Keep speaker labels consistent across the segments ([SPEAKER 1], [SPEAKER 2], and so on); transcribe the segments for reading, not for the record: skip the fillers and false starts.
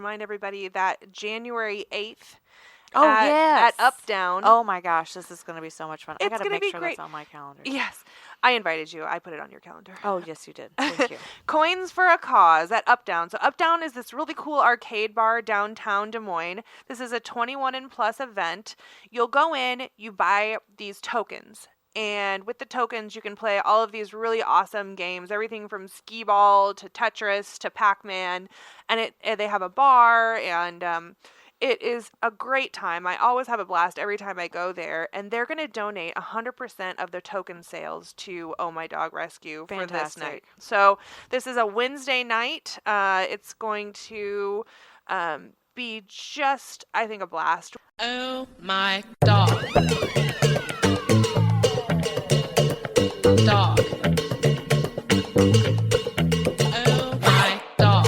[SPEAKER 1] remind everybody that January 8th
[SPEAKER 2] yes.
[SPEAKER 1] at Up Down.
[SPEAKER 2] Oh my gosh, this is going to be so much fun. I got to make sure
[SPEAKER 1] great.
[SPEAKER 2] that's on my calendar.
[SPEAKER 1] Yes. I invited you. I put it on your calendar.
[SPEAKER 2] Oh, yes, you did. Thank you.
[SPEAKER 1] Coins for a Cause at Up Down. So Up Down is this really cool arcade bar downtown Des Moines. This is a 21 and plus event. You'll go in, you buy these tokens. And with the tokens, you can play all of these really awesome games, everything from skee ball to Tetris to Pac-Man. And they have a bar, and it is a great time. I always have a blast every time I go there. And they're going to donate 100% of their token sales to Oh My Dog Rescue for this night. So this is a Wednesday night. It's going to be just, I think, a blast.
[SPEAKER 3] Oh my dog. Dog. Oh my dog.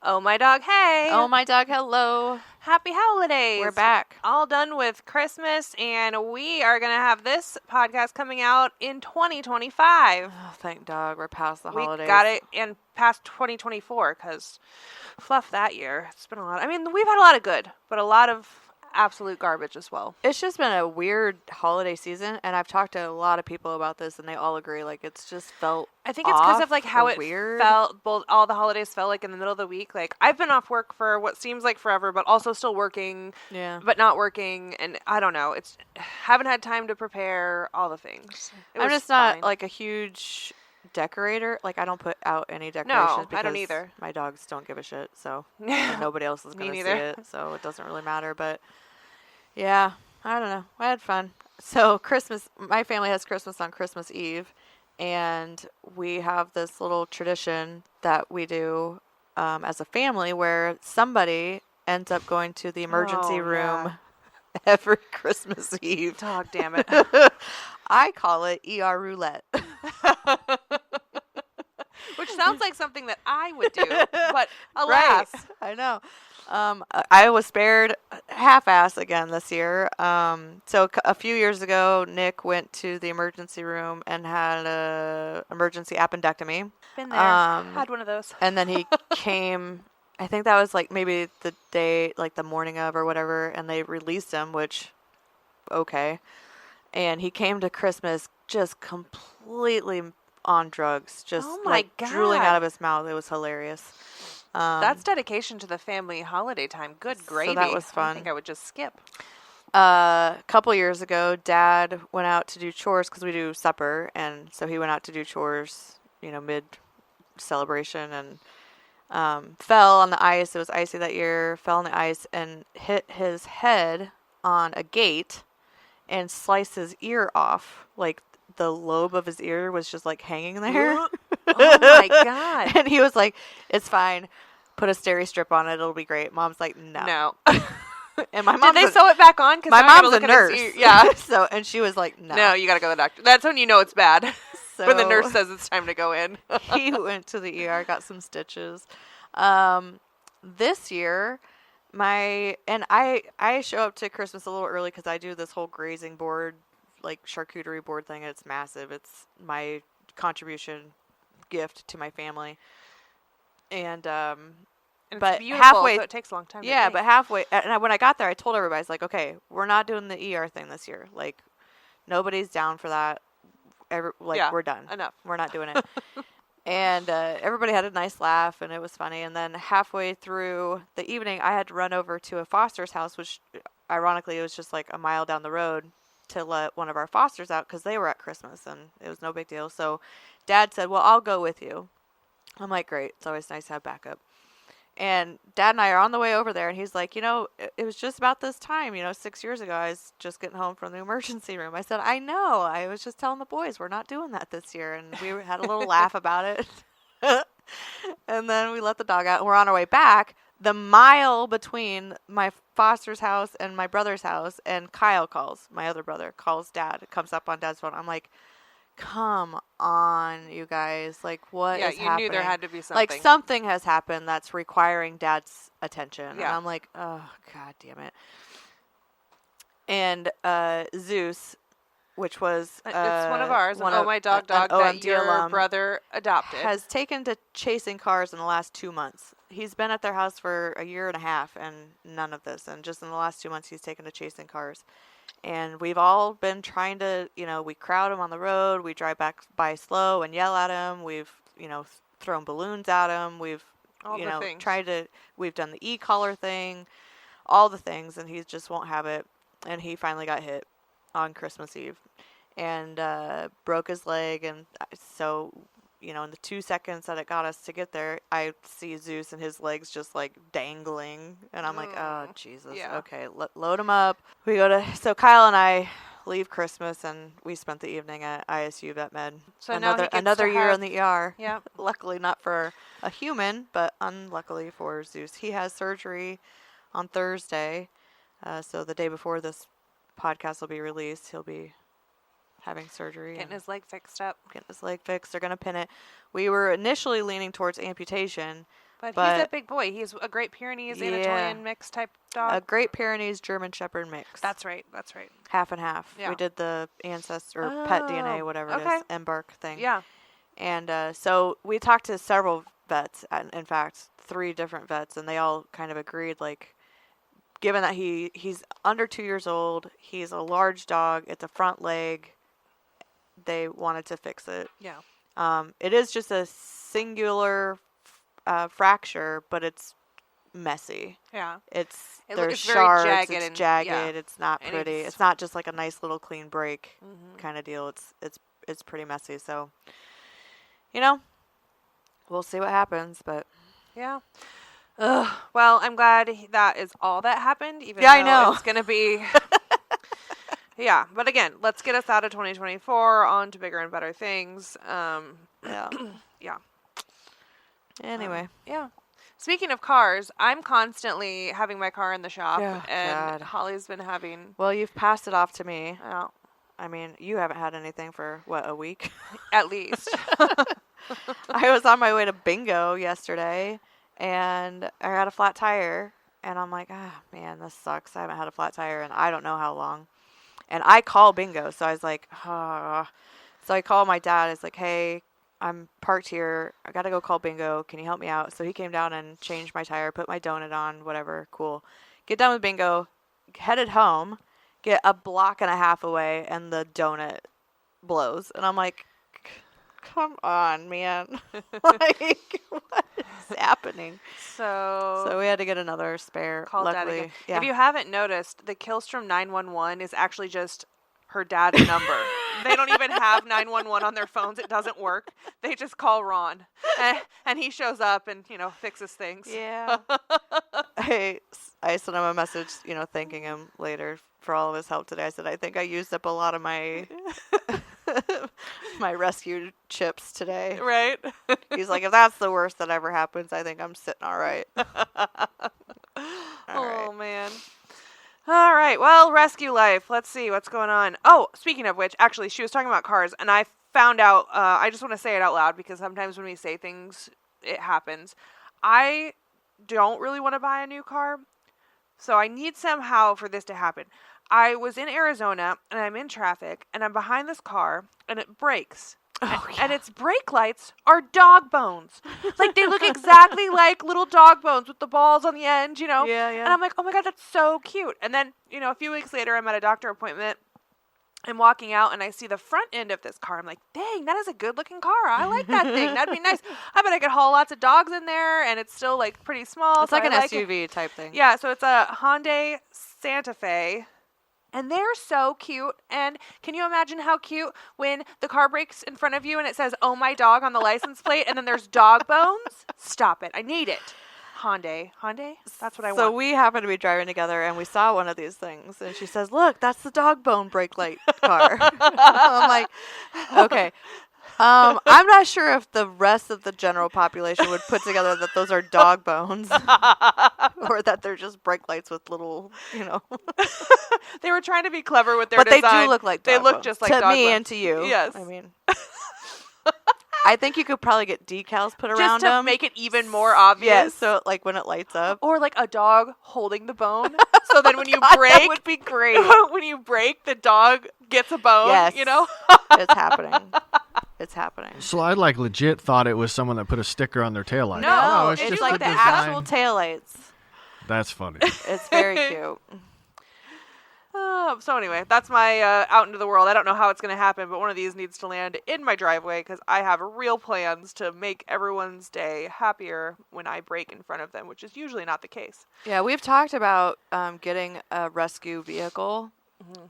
[SPEAKER 1] Oh my dog, hey.
[SPEAKER 2] Oh my dog, hello.
[SPEAKER 1] Happy holidays.
[SPEAKER 2] We're back.
[SPEAKER 1] All done with Christmas, and we are going to have this podcast coming out in 2025.
[SPEAKER 2] Oh, thank dog. We're past the holidays.
[SPEAKER 1] We got it in past 2024 because fluff that year. It's been a lot. I mean, we've had a lot of good, but a lot of absolute garbage as well.
[SPEAKER 2] It's just been a weird holiday season, and I've talked to a lot of people about this, and they all agree, like, it's just felt
[SPEAKER 1] I think it's because of, like, how it
[SPEAKER 2] weird.
[SPEAKER 1] felt, both all the holidays felt like in the middle of the week. Like, I've been off work for what seems like forever, but also still working, but not working, and I don't know. It's haven't had time to prepare all the things.
[SPEAKER 2] I'm just not, like, a huge decorator. Like, I don't put out any decorations because
[SPEAKER 1] I don't either.
[SPEAKER 2] My dogs don't give a shit, so and nobody else is going to see it, so it doesn't really matter, but yeah, I don't know. I had fun. So Christmas, my family has Christmas on Christmas Eve, and we have this little tradition that we do as a family where somebody ends up going to the emergency room every Christmas Eve.
[SPEAKER 1] Dog damn it.
[SPEAKER 2] I call it ER roulette.
[SPEAKER 1] Which sounds like something that I would do, but alas.
[SPEAKER 2] Right. I know. I was spared half-ass again this year. So a few years ago, Nick went to the emergency room and had a emergency appendectomy.
[SPEAKER 1] Been there. Had one of those.
[SPEAKER 2] And then he came, I think that was like maybe the day, like the morning of or whatever, and they released him, which, okay. And he came to Christmas just completely on drugs, just drooling out of his mouth. It was hilarious.
[SPEAKER 1] That's dedication to the family holiday time. Good gravy.
[SPEAKER 2] So that was fun.
[SPEAKER 1] I think I would just skip.
[SPEAKER 2] A couple years ago, Dad went out to do chores because we do supper, and so he went out to do chores, mid-celebration, and fell on the ice. It was icy that year. Fell on the ice and hit his head on a gate and sliced his ear off. Like, the lobe of his ear was just, like, hanging there.
[SPEAKER 1] Oh, my God.
[SPEAKER 2] And he was like, it's fine. Put a steri strip on it. It'll be great. Mom's like, no. And my mom
[SPEAKER 1] did they sew it back on?
[SPEAKER 2] My mom's a nurse.
[SPEAKER 1] Yeah.
[SPEAKER 2] So, and she was like, no.
[SPEAKER 1] No, you got to go to the doctor. That's when you know it's bad.
[SPEAKER 2] So
[SPEAKER 1] when the nurse says it's time to go in.
[SPEAKER 2] He went to the ER, got some stitches. This year, I show up to Christmas a little early because I do this whole grazing board, like charcuterie board thing. It's massive. It's my contribution gift to my family. And but
[SPEAKER 1] it's
[SPEAKER 2] halfway,
[SPEAKER 1] so it takes a long time.
[SPEAKER 2] Yeah, but halfway, and when I got there, I told everybody, I was like, okay, we're not doing the ER thing this year. Like, nobody's down for that. We're done.
[SPEAKER 1] Enough.
[SPEAKER 2] We're not doing it. And everybody had a nice laugh, and it was funny. And then halfway through the evening, I had to run over to a foster's house, which, ironically, it was just like a mile down the road, to let one of our fosters out because they were at Christmas, and it was no big deal. So Dad said, well, I'll go with you. I'm like, great. It's always nice to have backup. And Dad and I are on the way over there, and he's like, it was just about this time, 6 years ago, I was just getting home from the emergency room. I said, I know. I was just telling the boys we're not doing that this year. And we had a little laugh about it. And then we let the dog out, and we're on our way back. The mile between my foster's house and my brother's house, and Kyle calls, my other brother, calls Dad, comes up on Dad's phone. I'm like, come on, you guys. Like, what is happening? Yeah, you knew there had
[SPEAKER 1] to be something.
[SPEAKER 2] Like, something has happened that's requiring Dad's attention.
[SPEAKER 1] Yeah.
[SPEAKER 2] And I'm like, oh, God damn it. And Zeus which was
[SPEAKER 1] It's one of ours.
[SPEAKER 2] one
[SPEAKER 1] An Oh
[SPEAKER 2] of-
[SPEAKER 1] My Dog
[SPEAKER 2] an
[SPEAKER 1] Dog that
[SPEAKER 2] OMD
[SPEAKER 1] your
[SPEAKER 2] alum
[SPEAKER 1] brother adopted.
[SPEAKER 2] has taken to chasing cars in the last 2 months. He's been at their house for a year and a half and none of this. And just in the last 2 months, he's taken to chasing cars. And we've all been trying to, we crowd him on the road. We drive back by slow and yell at him. We've, thrown balloons at him. We've,
[SPEAKER 1] All the things.
[SPEAKER 2] we've done the e-collar thing, all the things, and he just won't have it. And he finally got hit on Christmas Eve and broke his leg. And so, in the 2 seconds that it got us to get there, I see Zeus and his legs just like dangling. And I'm like, oh, Jesus.
[SPEAKER 1] Yeah.
[SPEAKER 2] Okay, load him up. So Kyle and I leave Christmas and we spent the evening at ISU Vet Med.
[SPEAKER 1] So now he gets
[SPEAKER 2] another
[SPEAKER 1] to
[SPEAKER 2] year
[SPEAKER 1] have-
[SPEAKER 2] in the ER.
[SPEAKER 1] Yeah.
[SPEAKER 2] Luckily not for a human, but unluckily for Zeus. He has surgery on Thursday. So the day before this podcast will be released, he'll be having surgery.
[SPEAKER 1] Getting his leg fixed up.
[SPEAKER 2] Getting his leg fixed. They're going to pin it. We were initially leaning towards amputation.
[SPEAKER 1] But
[SPEAKER 2] But-
[SPEAKER 1] he's a big boy. He's a Great Pyrenees
[SPEAKER 2] Yeah.
[SPEAKER 1] Anatolian mix type dog.
[SPEAKER 2] A Great Pyrenees German Shepherd mix.
[SPEAKER 1] That's right. That's right.
[SPEAKER 2] half and half.
[SPEAKER 1] Yeah.
[SPEAKER 2] We did the ancestor or pet DNA,
[SPEAKER 1] Oh,
[SPEAKER 2] whatever it
[SPEAKER 1] okay.
[SPEAKER 2] is, embark thing.
[SPEAKER 1] Yeah.
[SPEAKER 2] And so we talked to several vets, in fact, 3 different vets, and they all kind of agreed, like, given that he's under 2 years old, he's a large dog, it's a front leg, they wanted to fix it.
[SPEAKER 1] Yeah.
[SPEAKER 2] It is just a singular fracture, but it's messy.
[SPEAKER 1] Yeah.
[SPEAKER 2] It's
[SPEAKER 1] It
[SPEAKER 2] there's
[SPEAKER 1] it's very
[SPEAKER 2] shards,
[SPEAKER 1] jagged
[SPEAKER 2] it's
[SPEAKER 1] and-
[SPEAKER 2] jagged,
[SPEAKER 1] yeah.
[SPEAKER 2] it's not
[SPEAKER 1] And
[SPEAKER 2] pretty.
[SPEAKER 1] it's-
[SPEAKER 2] It's not just like a nice little clean break
[SPEAKER 1] Mhm.
[SPEAKER 2] kind of deal. It's pretty messy. So, we'll see what happens. But
[SPEAKER 1] Yeah. Ugh. Well, I'm glad that is all that happened. Even
[SPEAKER 2] Yeah, I
[SPEAKER 1] though
[SPEAKER 2] know.
[SPEAKER 1] it's gonna be. Yeah, but again, let's get us out of 2024 on to bigger and better things.
[SPEAKER 2] yeah.
[SPEAKER 1] Yeah.
[SPEAKER 2] Anyway,
[SPEAKER 1] Yeah. Speaking of cars, I'm constantly having my car in the shop,
[SPEAKER 2] Oh,
[SPEAKER 1] and
[SPEAKER 2] God.
[SPEAKER 1] Holly's been having.
[SPEAKER 2] well, you've passed it off to me.
[SPEAKER 1] I
[SPEAKER 2] I mean, you haven't had anything for a week.
[SPEAKER 1] at least.
[SPEAKER 2] I was on my way to bingo yesterday, and I had a flat tire, and I'm like, man, this sucks. I haven't had a flat tire in I don't know how long. And I call bingo, so I was like, So I call my dad. I was like, hey, I'm parked here. I got to go call bingo. Can you help me out? So he came down and changed my tire, put my donut on, whatever. Cool. Get done with bingo, headed home, get a block and a half away, and the donut blows. And I'm like, come on, man. Like, what is happening? So we had to get another spare.
[SPEAKER 1] Call Dad
[SPEAKER 2] Luckily,
[SPEAKER 1] again.
[SPEAKER 2] yeah.
[SPEAKER 1] If you haven't noticed, the Killstrom 911 is actually just her dad's number. They don't even have 911 on their phones. It doesn't work. They just call Ron, and he shows up and fixes things.
[SPEAKER 2] Yeah. I sent him a message, thanking him later for all of his help today. I said, I think I used up a lot of my my rescue chips today.
[SPEAKER 1] Right.
[SPEAKER 2] He's like, if that's the worst that ever happens, I think I'm sitting all right.
[SPEAKER 1] Oh man. All right. Well, rescue life. Let's see what's going on. Oh, speaking of which, actually, she was talking about cars, and I found out. I just want to say it out loud because sometimes when we say things, it happens. I don't really want to buy a new car, so I need somehow for this to happen. I was in Arizona, and I'm in traffic, and I'm behind this car, and it brakes.
[SPEAKER 2] Oh,
[SPEAKER 1] And its brake lights are dog bones. Like, they look exactly like little dog bones with the balls on the end,
[SPEAKER 2] Yeah,
[SPEAKER 1] And I'm like, oh my God, that's so cute. And then, a few weeks later, I'm at a doctor appointment. I'm walking out and I see the front end of this car. I'm like, dang, that is a good looking car. I like that thing. That'd be nice. I bet I could haul lots of dogs in there, and it's still like pretty small.
[SPEAKER 2] It's
[SPEAKER 1] so
[SPEAKER 2] like
[SPEAKER 1] I
[SPEAKER 2] an
[SPEAKER 1] it.
[SPEAKER 2] SUV type thing.
[SPEAKER 1] Yeah, so it's a Hyundai Santa Fe. And they're so cute. And can you imagine how cute when the car brakes in front of you and it says, oh, my dog on the license plate, and then there's dog bones? Stop it. I need it. Hyundai. That's what I
[SPEAKER 2] So
[SPEAKER 1] want.
[SPEAKER 2] we happened to be driving together, and we saw one of these things, and she says, look, that's the dog bone brake light car. I'm like, okay. I'm not sure if the rest of the general population would put together that those are dog bones or that they're just brake lights with little,
[SPEAKER 1] They were trying to be clever with their
[SPEAKER 2] But
[SPEAKER 1] design.
[SPEAKER 2] they do look like dog
[SPEAKER 1] They look
[SPEAKER 2] bones.
[SPEAKER 1] just like
[SPEAKER 2] to
[SPEAKER 1] dog
[SPEAKER 2] me
[SPEAKER 1] bones.
[SPEAKER 2] and to you.
[SPEAKER 1] Yes.
[SPEAKER 2] I mean, I think you could probably get decals put around
[SPEAKER 1] Just to
[SPEAKER 2] them.
[SPEAKER 1] make it even more obvious.
[SPEAKER 2] Yeah, so like when it lights up.
[SPEAKER 1] Or like a dog holding the bone. So then when you
[SPEAKER 2] God,
[SPEAKER 1] break,
[SPEAKER 2] that would be great.
[SPEAKER 1] when you break, the dog gets a bone,
[SPEAKER 2] Yes.
[SPEAKER 1] you know?
[SPEAKER 2] It's happening. It's happening.
[SPEAKER 4] So I like legit thought it was someone that put a sticker on their taillight.
[SPEAKER 1] No,
[SPEAKER 4] it's
[SPEAKER 1] it's
[SPEAKER 4] just
[SPEAKER 2] like
[SPEAKER 4] the
[SPEAKER 2] the
[SPEAKER 4] design.
[SPEAKER 2] actual taillights.
[SPEAKER 4] That's funny.
[SPEAKER 2] It's very cute.
[SPEAKER 1] So anyway, that's my out into the world. I don't know how it's going to happen, but one of these needs to land in my driveway because I have real plans to make everyone's day happier when I brake in front of them, which is usually not the case.
[SPEAKER 2] Yeah, we've talked about getting a rescue vehicle,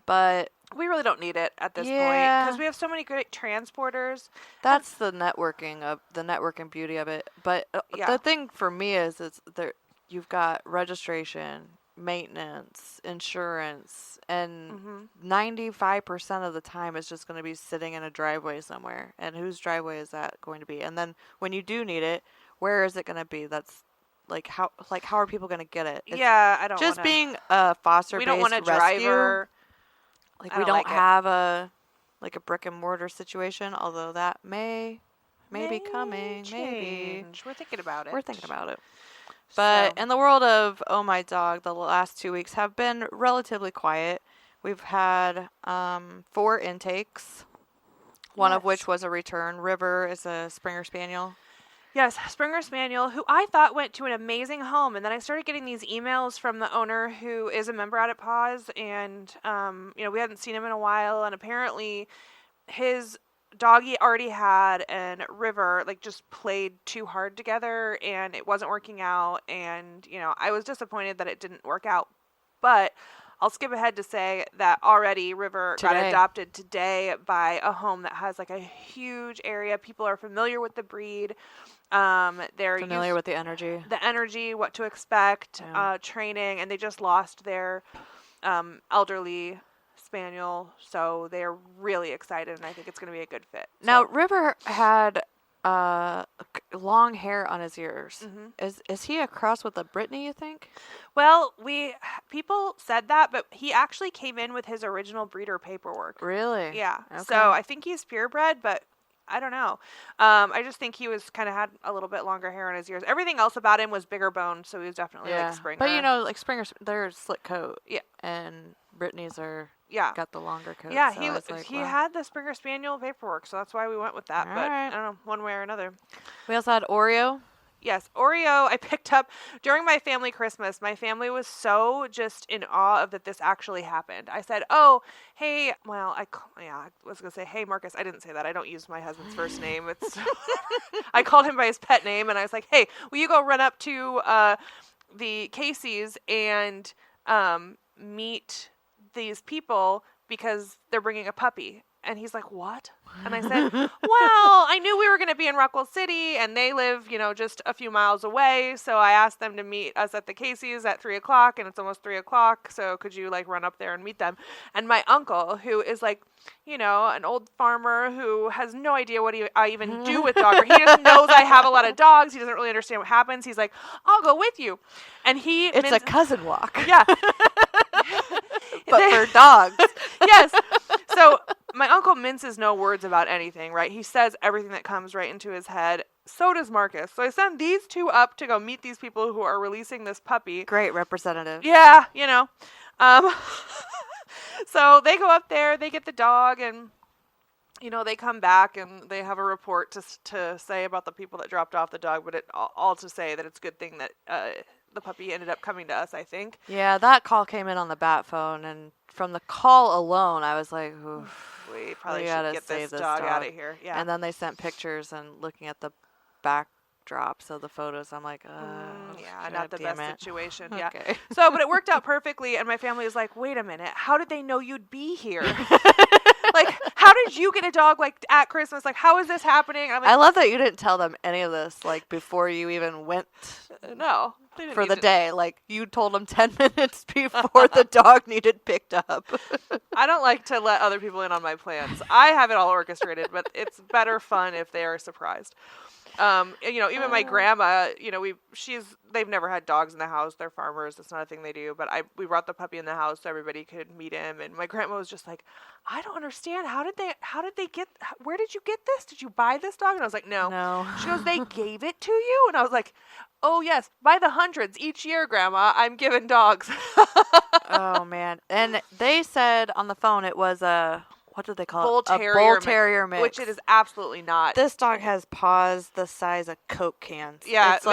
[SPEAKER 2] but
[SPEAKER 1] We really don't need it at this point
[SPEAKER 2] Yeah.
[SPEAKER 1] because we have so many great transporters.
[SPEAKER 2] that's the networking beauty of it. But
[SPEAKER 1] Yeah.
[SPEAKER 2] the thing for me is there you've got registration, maintenance, insurance, and 95% of the time it's just going to be sitting in a driveway somewhere. And whose driveway is that going to be? And then when you do need it, where is it going to be? That's how are people going to get it? It's
[SPEAKER 1] Yeah, I don't
[SPEAKER 2] just
[SPEAKER 1] wanna,
[SPEAKER 2] being a foster
[SPEAKER 1] we
[SPEAKER 2] based
[SPEAKER 1] don't want a
[SPEAKER 2] rescue.
[SPEAKER 1] driver.
[SPEAKER 2] Like
[SPEAKER 1] I
[SPEAKER 2] we
[SPEAKER 1] don't
[SPEAKER 2] don't
[SPEAKER 1] like it.
[SPEAKER 2] have a brick and mortar situation, although that may be coming. Maybe
[SPEAKER 1] Change. We're thinking about it.
[SPEAKER 2] we're thinking about it. But
[SPEAKER 1] So-
[SPEAKER 2] in the world of Oh My Dog, the last 2 weeks have been relatively quiet. We've had 4 intakes, one of
[SPEAKER 1] Yes.
[SPEAKER 2] which was a return. River is a Springer Spaniel.
[SPEAKER 1] Yes, Springer Spaniel, who I thought went to an amazing home, and then I started getting these emails from the owner who is a member out at Paws, and we hadn't seen him in a while, and apparently his doggy already had and River just played too hard together, and it wasn't working out, and I was disappointed that it didn't work out, but I'll skip ahead to say that already River got
[SPEAKER 2] Today.
[SPEAKER 1] adopted today by a home that has a huge area. People are familiar with the breed. They're
[SPEAKER 2] Familiar with the energy.
[SPEAKER 1] the energy, what to expect,
[SPEAKER 2] Yeah.
[SPEAKER 1] training, and they just lost their elderly spaniel, so they're really excited, and I think it's going to be a good fit.
[SPEAKER 2] Now,
[SPEAKER 1] So,
[SPEAKER 2] River had long hair on his ears. Is he a cross with a Brittany, you think?
[SPEAKER 1] well, people said that, but he actually came in with his original breeder paperwork.
[SPEAKER 2] Really?
[SPEAKER 1] Yeah,
[SPEAKER 2] Okay.
[SPEAKER 1] so I think he's purebred, but I don't know. I just think he was kind of had a little bit longer hair on his ears. Everything else about him was bigger boned, so he was definitely like Springer.
[SPEAKER 2] But like Springers, they're slick coat.
[SPEAKER 1] Yeah.
[SPEAKER 2] And Brittany's are
[SPEAKER 1] yeah.
[SPEAKER 2] got the longer coat.
[SPEAKER 1] Yeah,
[SPEAKER 2] so
[SPEAKER 1] he
[SPEAKER 2] I was like,
[SPEAKER 1] he
[SPEAKER 2] wow.
[SPEAKER 1] had the Springer Spaniel paperwork, so that's why we went with that.
[SPEAKER 2] All
[SPEAKER 1] But
[SPEAKER 2] right.
[SPEAKER 1] I don't know, one way or another.
[SPEAKER 2] We also had Oreo.
[SPEAKER 1] Yes, Oreo I picked up during my family Christmas. My family was so just in awe of that this actually happened. I said, "Oh, hey, well, I was going to say, hey, Marcus." I didn't say that. I don't use my husband's first name. It's I called him by his pet name, and I was like, "Hey, will you go run up to the Casey's and meet these people because they're bringing a puppy?" And he's like, "What?" And I said, "Well, I knew we were going to be in Rockwell City, and they live, just a few miles away. So I asked them to meet us at the Casey's at 3:00, and it's almost 3:00. So could you run up there and meet them?" And my uncle, who is an old farmer who has no idea what I even do with dogs. He just knows I have a lot of dogs. He doesn't really understand what happens. He's like, "I'll go with you," and
[SPEAKER 2] It's a cousin walk.
[SPEAKER 1] yeah.
[SPEAKER 2] But for dogs.
[SPEAKER 1] Yes. So my uncle minces no words about anything, right? He says everything that comes right into his head. So does Marcus. So I send these two up to go meet these people who are releasing this puppy.
[SPEAKER 2] Great representative.
[SPEAKER 1] Yeah, So they go up there, they get the dog, and they come back and they have a report to say about the people that dropped off the dog, but all to say that it's a good thing that the puppy ended up coming to us, I think.
[SPEAKER 2] Yeah, that call came in on the bat phone, and from the call alone, I was like, oof.
[SPEAKER 1] We probably
[SPEAKER 2] gotta
[SPEAKER 1] should get
[SPEAKER 2] save
[SPEAKER 1] this
[SPEAKER 2] this
[SPEAKER 1] dog out
[SPEAKER 2] dog.
[SPEAKER 1] of here. Yeah.
[SPEAKER 2] And then they sent pictures and looking at the backdrops of the photos, I'm like,
[SPEAKER 1] yeah, not the best situation. Yeah.
[SPEAKER 2] Okay.
[SPEAKER 1] So, but it worked out perfectly, and my family was like, "Wait a minute, how did they know you'd be here? How did you get a dog at Christmas? How is this happening?" And I'm
[SPEAKER 2] I love that you didn't tell them any of this, before you even went
[SPEAKER 1] no, they didn't
[SPEAKER 2] for
[SPEAKER 1] need
[SPEAKER 2] the
[SPEAKER 1] to-
[SPEAKER 2] day. You told them 10 minutes before the dog needed picked up.
[SPEAKER 1] I don't like to let other people in on my plans. I have it all orchestrated, but it's better fun if they are surprised. Even my grandma, they've never had dogs in the house. They're farmers. That's not a thing they do. But we brought the puppy in the house so everybody could meet him. And my grandma was just like, I don't understand. Where did you get this? Did you buy this dog? And I was like, no.
[SPEAKER 2] No.
[SPEAKER 1] She goes, they gave it to you? And I was like, oh, yes, by the hundreds each year, Grandma, I'm giving dogs.
[SPEAKER 2] Oh, man. And they said on the phone it was what did they call it?
[SPEAKER 1] Terrier
[SPEAKER 2] a bull terrier mix.
[SPEAKER 1] Which it is absolutely not.
[SPEAKER 2] This dog has paws the size of Coke cans.
[SPEAKER 1] Yeah.
[SPEAKER 2] It's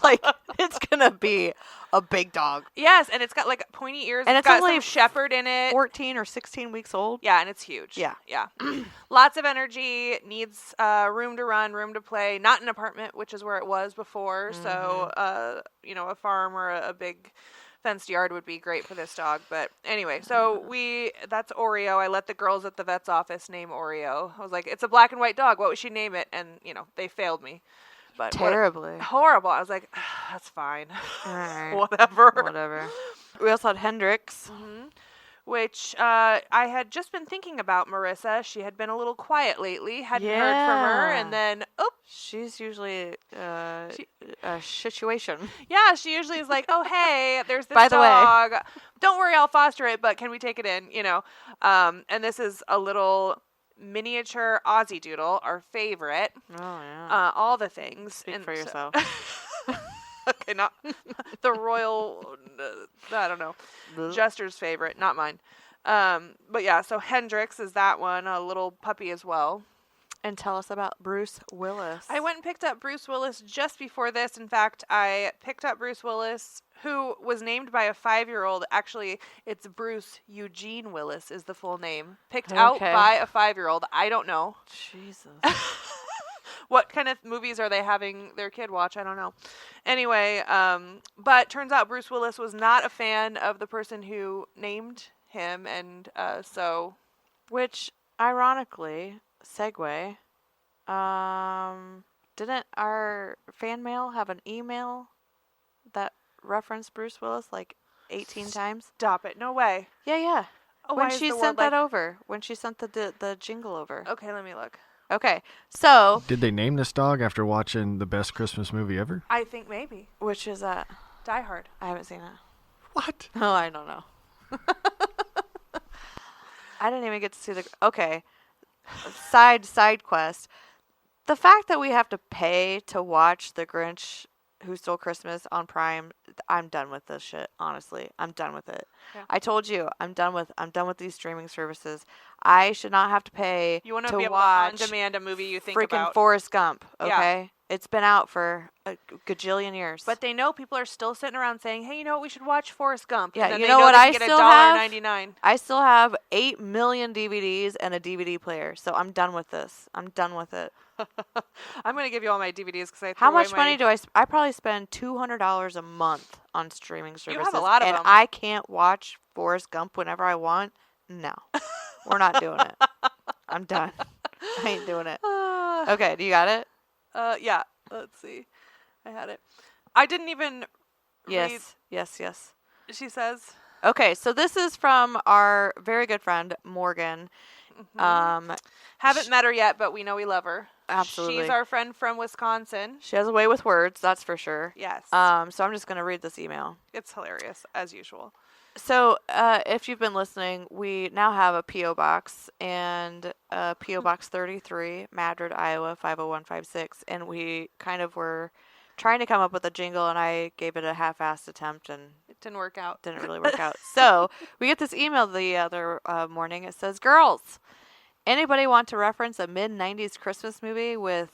[SPEAKER 2] like it's going to be a big dog.
[SPEAKER 1] Yes, and it's got like pointy ears.
[SPEAKER 2] And
[SPEAKER 1] it's
[SPEAKER 2] it's
[SPEAKER 1] got
[SPEAKER 2] only
[SPEAKER 1] some shepherd in it.
[SPEAKER 2] 14 or 16 weeks old.
[SPEAKER 1] Yeah, and it's huge.
[SPEAKER 2] Yeah.
[SPEAKER 1] Yeah. Lots of energy, needs room to run, room to play. Not an apartment, which is where it was before.
[SPEAKER 2] Mm-hmm.
[SPEAKER 1] So, a farm or a big fenced yard would be great for this dog. But anyway, so that's Oreo. I let the girls at the vet's office name Oreo. I was like, it's a black and white dog. What would she name it? And, they failed me. But
[SPEAKER 2] terribly.
[SPEAKER 1] Horrible. I was like, that's fine.
[SPEAKER 2] All right.
[SPEAKER 1] Whatever.
[SPEAKER 2] We also had Hendrix.
[SPEAKER 1] Mm-hmm. Which I had just been thinking about Marissa. She had been a little quiet lately. Hadn't heard from her. And then,
[SPEAKER 2] she's usually a situation.
[SPEAKER 1] Yeah, she usually is like, oh, hey, there's this
[SPEAKER 2] By the
[SPEAKER 1] dog. Don't worry, I'll foster it, but can we take it in? And this is a little miniature Aussie Doodle, our favorite.
[SPEAKER 2] Oh, yeah.
[SPEAKER 1] All the things.
[SPEAKER 2] Speak for yourself.
[SPEAKER 1] Okay, not the royal, I don't know, Jester's favorite, not mine. But yeah, so Hendrix is that one, a little puppy as well.
[SPEAKER 2] And tell us about Bruce Willis.
[SPEAKER 1] I went and picked up Bruce Willis just before this. In fact, I picked up Bruce Willis, who was named by a 5-year-old. Actually, it's Bruce Eugene Willis is the full name. Picked out by a 5-year-old. I don't know.
[SPEAKER 2] Jesus.
[SPEAKER 1] What kind of movies are they having their kid watch? I don't know. Anyway, but turns out Bruce Willis was not a fan of the person who named him, and so...
[SPEAKER 2] Which, ironically, segue, didn't our fan mail have an email that referenced Bruce Willis like 18 times?
[SPEAKER 1] Stop it. No way.
[SPEAKER 2] Yeah.
[SPEAKER 1] Oh,
[SPEAKER 2] when she sent that over. When she sent the jingle over.
[SPEAKER 1] Okay, let me look.
[SPEAKER 2] Okay, so...
[SPEAKER 4] Did they name this dog after watching the best Christmas movie ever?
[SPEAKER 1] I think maybe.
[SPEAKER 2] Which is that?
[SPEAKER 1] Die Hard.
[SPEAKER 2] I haven't seen it.
[SPEAKER 4] What?
[SPEAKER 2] Oh, I don't know. I didn't even get to see the... Okay. Side quest. The fact that we have to pay to watch The Grinch Who Stole Christmas on Prime, I'm done with this shit, honestly. I'm done with it. Yeah. I told you, I'm done with these streaming services. I should not have to pay
[SPEAKER 1] you want
[SPEAKER 2] to
[SPEAKER 1] be able
[SPEAKER 2] watch
[SPEAKER 1] to on-demand a movie you think
[SPEAKER 2] freaking
[SPEAKER 1] about.
[SPEAKER 2] Forrest Gump, okay?
[SPEAKER 1] Yeah.
[SPEAKER 2] It's been out for a gajillion years.
[SPEAKER 1] But they know people are still sitting around saying, hey, you know what, we should watch Forrest Gump.
[SPEAKER 2] Yeah,
[SPEAKER 1] and then
[SPEAKER 2] you
[SPEAKER 1] they
[SPEAKER 2] know what
[SPEAKER 1] they
[SPEAKER 2] I
[SPEAKER 1] get
[SPEAKER 2] still have?
[SPEAKER 1] $1.99.
[SPEAKER 2] I still have 8 million DVDs and a DVD player, so I'm done with this. I'm done with it.
[SPEAKER 1] I'm going to give you all my DVDs because I
[SPEAKER 2] How much money do I probably spend $200 a month on streaming services.
[SPEAKER 1] You have a lot of them.
[SPEAKER 2] And I can't watch Forrest Gump whenever I want? No. We're not doing it. I'm done. I ain't doing it. Okay, do you got it?
[SPEAKER 1] Yeah. Let's see. I had it. I didn't even read.
[SPEAKER 2] Yes.
[SPEAKER 1] She says.
[SPEAKER 2] Okay, so this is from our very good friend, Morgan.
[SPEAKER 1] Mm-hmm. Haven't met her yet, but we know we love her.
[SPEAKER 2] Absolutely.
[SPEAKER 1] She's our friend from Wisconsin.
[SPEAKER 2] She has a way with words, that's for sure.
[SPEAKER 1] Yes.
[SPEAKER 2] So I'm just going to read this email.
[SPEAKER 1] It's hilarious, as usual.
[SPEAKER 2] So, if you've been listening, we now have a P.O. Box, and P.O. Box 33, Madrid, Iowa, 50156, and we kind of were trying to come up with a jingle, and I gave it a half-assed attempt, and
[SPEAKER 1] it didn't work out.
[SPEAKER 2] Didn't really work out. So, we get this email the other morning. It says, Girls, anybody want to reference a mid-90s Christmas movie with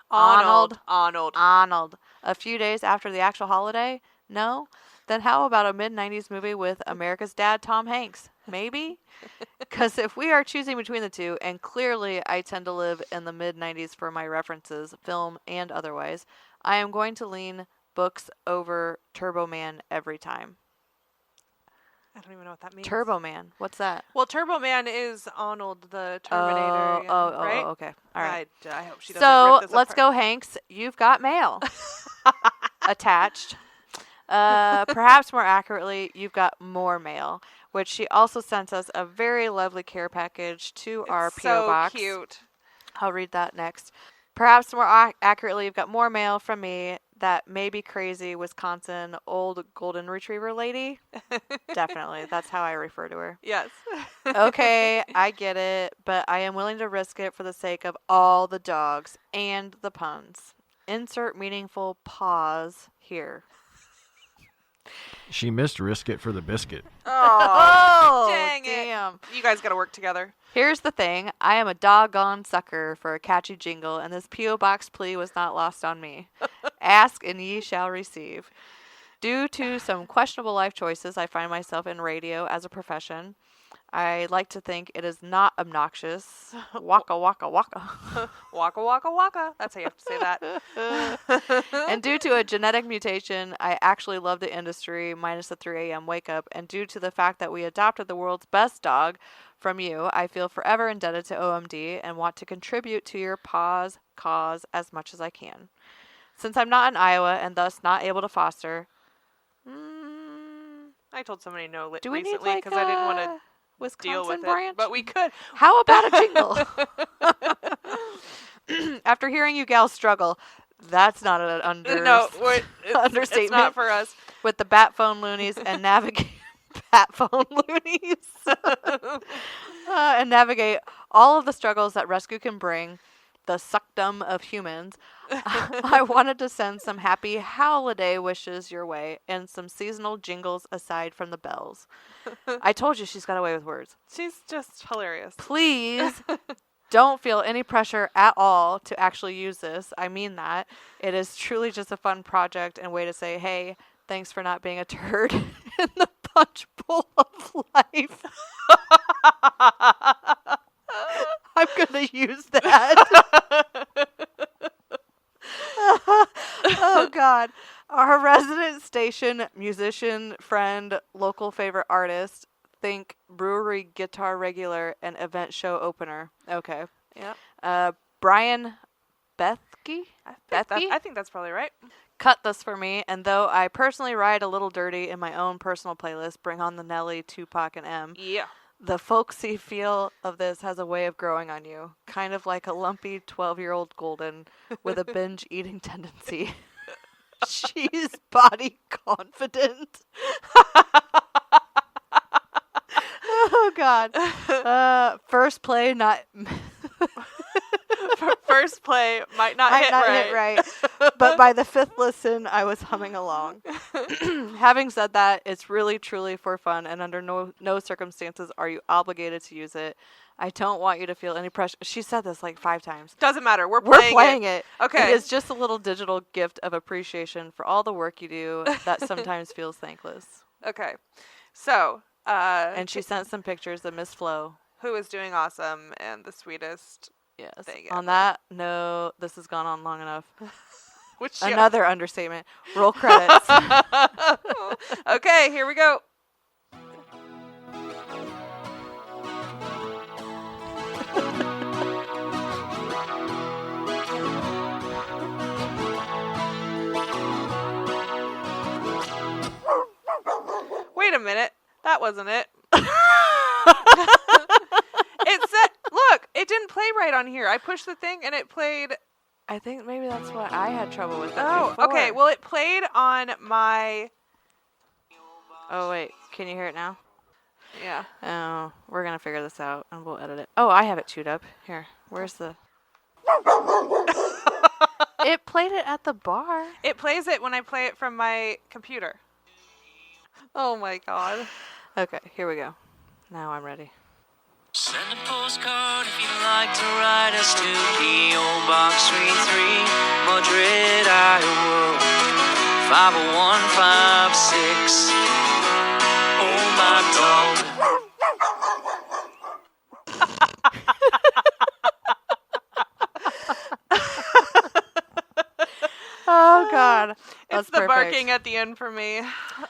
[SPEAKER 2] Arnold? A few days after the actual holiday? No? Then how about a mid-90s movie with America's Dad, Tom Hanks? Maybe? Because if we are choosing between the two, and clearly I tend to live in the mid-90s for my references, film and otherwise, I am going to lean books over Turbo Man every time.
[SPEAKER 1] I don't even know what that means.
[SPEAKER 2] Turbo Man. What's that?
[SPEAKER 1] Well, Turbo Man is Arnold the Terminator. Right?
[SPEAKER 2] Oh, okay. All right.
[SPEAKER 1] I hope she doesn't
[SPEAKER 2] So,
[SPEAKER 1] rip this
[SPEAKER 2] let's
[SPEAKER 1] apart.
[SPEAKER 2] go, Hanks. You've got mail. Attached. Perhaps more accurately, you've got more mail, which she also sent us a very lovely care package to our P.O. box.
[SPEAKER 1] So cute.
[SPEAKER 2] I'll read that next. Perhaps more accurately, you've got more mail from me, that maybe crazy Wisconsin old golden retriever lady. Definitely. That's how I refer to her.
[SPEAKER 1] Yes.
[SPEAKER 2] Okay, I get it, but I am willing to risk it for the sake of all the dogs and the puns. Insert meaningful pause here.
[SPEAKER 4] She missed risk it for the biscuit.
[SPEAKER 1] Oh, dang
[SPEAKER 2] damn.
[SPEAKER 1] it. You guys got to work together.
[SPEAKER 2] Here's the thing. I am a doggone sucker for a catchy jingle, and this P.O. Box plea was not lost on me. Ask and ye shall receive. Due to some questionable life choices, I find myself in radio as a profession. I like to think it is not obnoxious. Waka, waka, waka.
[SPEAKER 1] Waka, waka, waka. That's how you have to say that.
[SPEAKER 2] And due to a genetic mutation, I actually love the industry, minus the 3 a.m. wake up. And due to the fact that we adopted the world's best dog from you, I feel forever indebted to OMD and want to contribute to your cause as much as I can. Since I'm not in Iowa and thus not able to foster,
[SPEAKER 1] I told somebody no
[SPEAKER 2] do we need
[SPEAKER 1] recently
[SPEAKER 2] like
[SPEAKER 1] because I didn't want to
[SPEAKER 2] a Wisconsin
[SPEAKER 1] deal with
[SPEAKER 2] branch?
[SPEAKER 1] it, but we could.
[SPEAKER 2] How about a jingle? After hearing you gals struggle, that's not an
[SPEAKER 1] No, it's
[SPEAKER 2] understatement.
[SPEAKER 1] not for us.
[SPEAKER 2] With the bat phone loonies and navigate bat phone loonies and navigate all of the struggles that rescue can bring, the suckdom of humans. I wanted to send some happy holiday wishes your way and some seasonal jingles aside from the bells. I told you she's got away with words.
[SPEAKER 1] She's just hilarious.
[SPEAKER 2] Please don't feel any pressure at all to actually use this. I mean that. It is truly just a fun project and way to say, hey, thanks for not being a turd in the punch bowl of life. I'm going to use that. Oh, God. Our resident station musician, friend, local favorite artist, think brewery guitar regular and event show opener. Okay.
[SPEAKER 1] Yep.
[SPEAKER 2] Brian Bethke?
[SPEAKER 1] I think that's probably right.
[SPEAKER 2] Cut this for me, and though I personally ride a little dirty in my own personal playlist, Bring on the Nelly, Tupac, and M,
[SPEAKER 1] Yeah.
[SPEAKER 2] the folksy feel of this has a way of growing on you, kind of like a lumpy 12-year-old golden with a binge-eating tendency. She's body confident. Oh, God. First play, not...
[SPEAKER 1] First play might not hit right.
[SPEAKER 2] But by the 5th listen, I was humming along. Having said that, it's really, truly for fun, and under no circumstances are you obligated to use it. I don't want you to feel any pressure. She said this like 5 times.
[SPEAKER 1] Doesn't matter. We're
[SPEAKER 2] We're
[SPEAKER 1] playing,
[SPEAKER 2] playing it.
[SPEAKER 1] Okay.
[SPEAKER 2] It is just a little digital gift of appreciation for all the work you do that sometimes feels thankless.
[SPEAKER 1] Okay. So,
[SPEAKER 2] And she sent some pictures of Miss Flo.
[SPEAKER 1] who is doing awesome and the sweetest.
[SPEAKER 2] Yes.
[SPEAKER 1] Thing
[SPEAKER 2] On
[SPEAKER 1] ever.
[SPEAKER 2] that note, this has gone on long enough.
[SPEAKER 1] Which
[SPEAKER 2] Another understatement. Roll credits.
[SPEAKER 1] Okay, here we go. Wait a minute. That wasn't it. It said, look, it didn't play right on here. I pushed the thing and it played.
[SPEAKER 2] I think maybe that's what I had trouble with.
[SPEAKER 1] Oh,
[SPEAKER 2] before.
[SPEAKER 1] okay. Well, it played on my.
[SPEAKER 2] Oh, wait. Can you hear it now?
[SPEAKER 1] Yeah.
[SPEAKER 2] Oh, we're going to figure this out and we'll edit it. Oh, I have it chewed up. Here. Where's the... It played it at the bar.
[SPEAKER 1] It plays it when I play it from my computer. Oh my God.
[SPEAKER 2] Okay, here we go. Now I'm ready.
[SPEAKER 5] Send a postcard if you'd like to write us to P.O. Box 33, Madrid, Iowa, 50156. Oh, my dog.
[SPEAKER 2] Oh, God.
[SPEAKER 1] It's
[SPEAKER 2] That's
[SPEAKER 1] the
[SPEAKER 2] perfect.
[SPEAKER 1] barking at the end for me.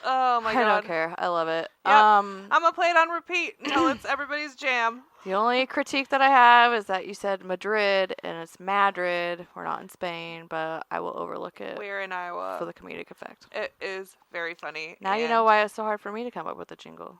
[SPEAKER 1] Oh my
[SPEAKER 2] I
[SPEAKER 1] God.
[SPEAKER 2] don't care. I love it.
[SPEAKER 1] Yep. I'm gonna play it on repeat until it's everybody's jam.
[SPEAKER 2] The only critique that I have is that you said Madrid and it's Madrid. We're not in Spain, but I will overlook it
[SPEAKER 1] We're in Iowa.
[SPEAKER 2] for the comedic effect.
[SPEAKER 1] It is very funny.
[SPEAKER 2] Now you know why it's so hard for me to come up with a jingle.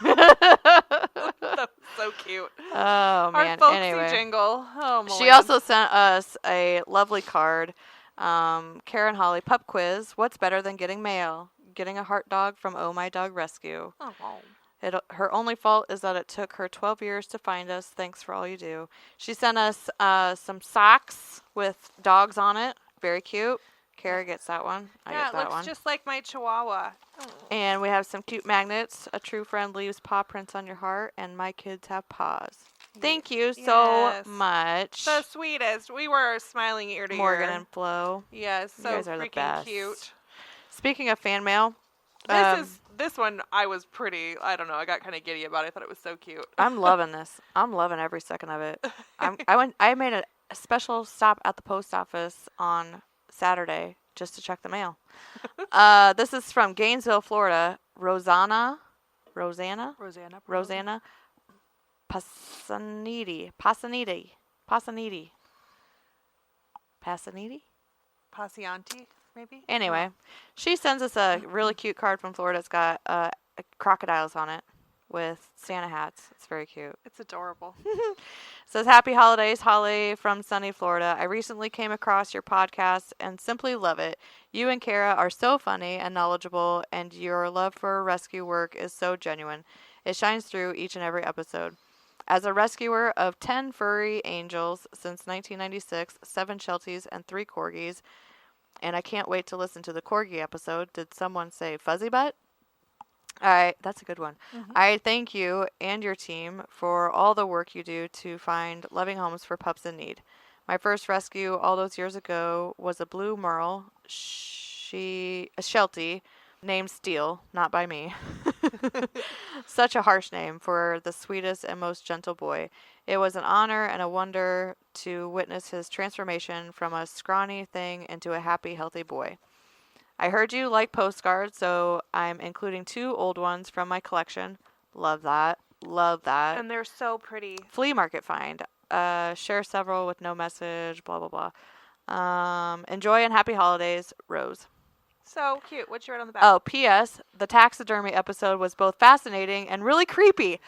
[SPEAKER 1] That was so cute.
[SPEAKER 2] Oh,
[SPEAKER 1] Our
[SPEAKER 2] man.
[SPEAKER 1] folksy
[SPEAKER 2] Anyway.
[SPEAKER 1] jingle. Oh,
[SPEAKER 2] She
[SPEAKER 1] Melan.
[SPEAKER 2] also sent us a lovely card. Karen Holly, pub quiz. What's better than getting mail? Getting a heart dog from Oh My Dog Rescue.
[SPEAKER 1] Oh.
[SPEAKER 2] Her only fault is that it took her 12 years to find us. Thanks for all you do. She sent us some socks with dogs on it. Very cute. Kara gets that one. I
[SPEAKER 1] Yeah,
[SPEAKER 2] get
[SPEAKER 1] it
[SPEAKER 2] that
[SPEAKER 1] looks
[SPEAKER 2] one.
[SPEAKER 1] just like my Chihuahua.
[SPEAKER 2] And we have some cute magnets. A true friend leaves paw prints on your heart, and my kids have paws. Thank you so
[SPEAKER 1] Yes.
[SPEAKER 2] much,
[SPEAKER 1] The sweetest. We were smiling ear to
[SPEAKER 2] Morgan
[SPEAKER 1] ear.
[SPEAKER 2] and Flo.
[SPEAKER 1] Yes,
[SPEAKER 2] You
[SPEAKER 1] so
[SPEAKER 2] guys are the
[SPEAKER 1] freaking
[SPEAKER 2] best.
[SPEAKER 1] cute.
[SPEAKER 2] Speaking of fan mail,
[SPEAKER 1] This one I was pretty, I don't know, I got kind of giddy about it. I thought it was so cute.
[SPEAKER 2] I'm loving this. I'm loving every second of it. I made a special stop at the post office on Saturday just to check the mail. This is from Gainesville, Florida. Rosanna Pasaniti.
[SPEAKER 1] Pacianti, maybe?
[SPEAKER 2] Anyway, she sends us a really cute card from Florida. It's got crocodiles on it with Santa hats. It's very cute.
[SPEAKER 1] It's adorable.
[SPEAKER 2] Says, happy holidays, Holly from sunny Florida. I recently came across your podcast and simply love it. You and Kara are so funny and knowledgeable, and your love for rescue work is so genuine. It shines through each and every episode. As a rescuer of 10 furry angels since 1996, 7 Shelties, and 3 Corgis, and I can't wait to listen to the Corgi episode. Did someone say fuzzy butt? All right, that's a good one.
[SPEAKER 1] Mm-hmm.
[SPEAKER 2] I thank you and your team for all the work you do to find loving homes for pups in need. My first rescue all those years ago was a blue merle, a Sheltie, named Steel, not by me. Such a harsh name for the sweetest and most gentle boy. It was an honor and a wonder to witness his transformation from a scrawny thing into a happy, healthy boy. I heard you like postcards, so I'm including 2 old ones from my collection. Love that. Love that.
[SPEAKER 1] And they're so pretty.
[SPEAKER 2] Flea market find. Share several with no message, blah, blah, blah. Enjoy and happy holidays, Rose.
[SPEAKER 1] So cute. What you write on the back?
[SPEAKER 2] Oh, P.S. The taxidermy episode was both fascinating and really creepy.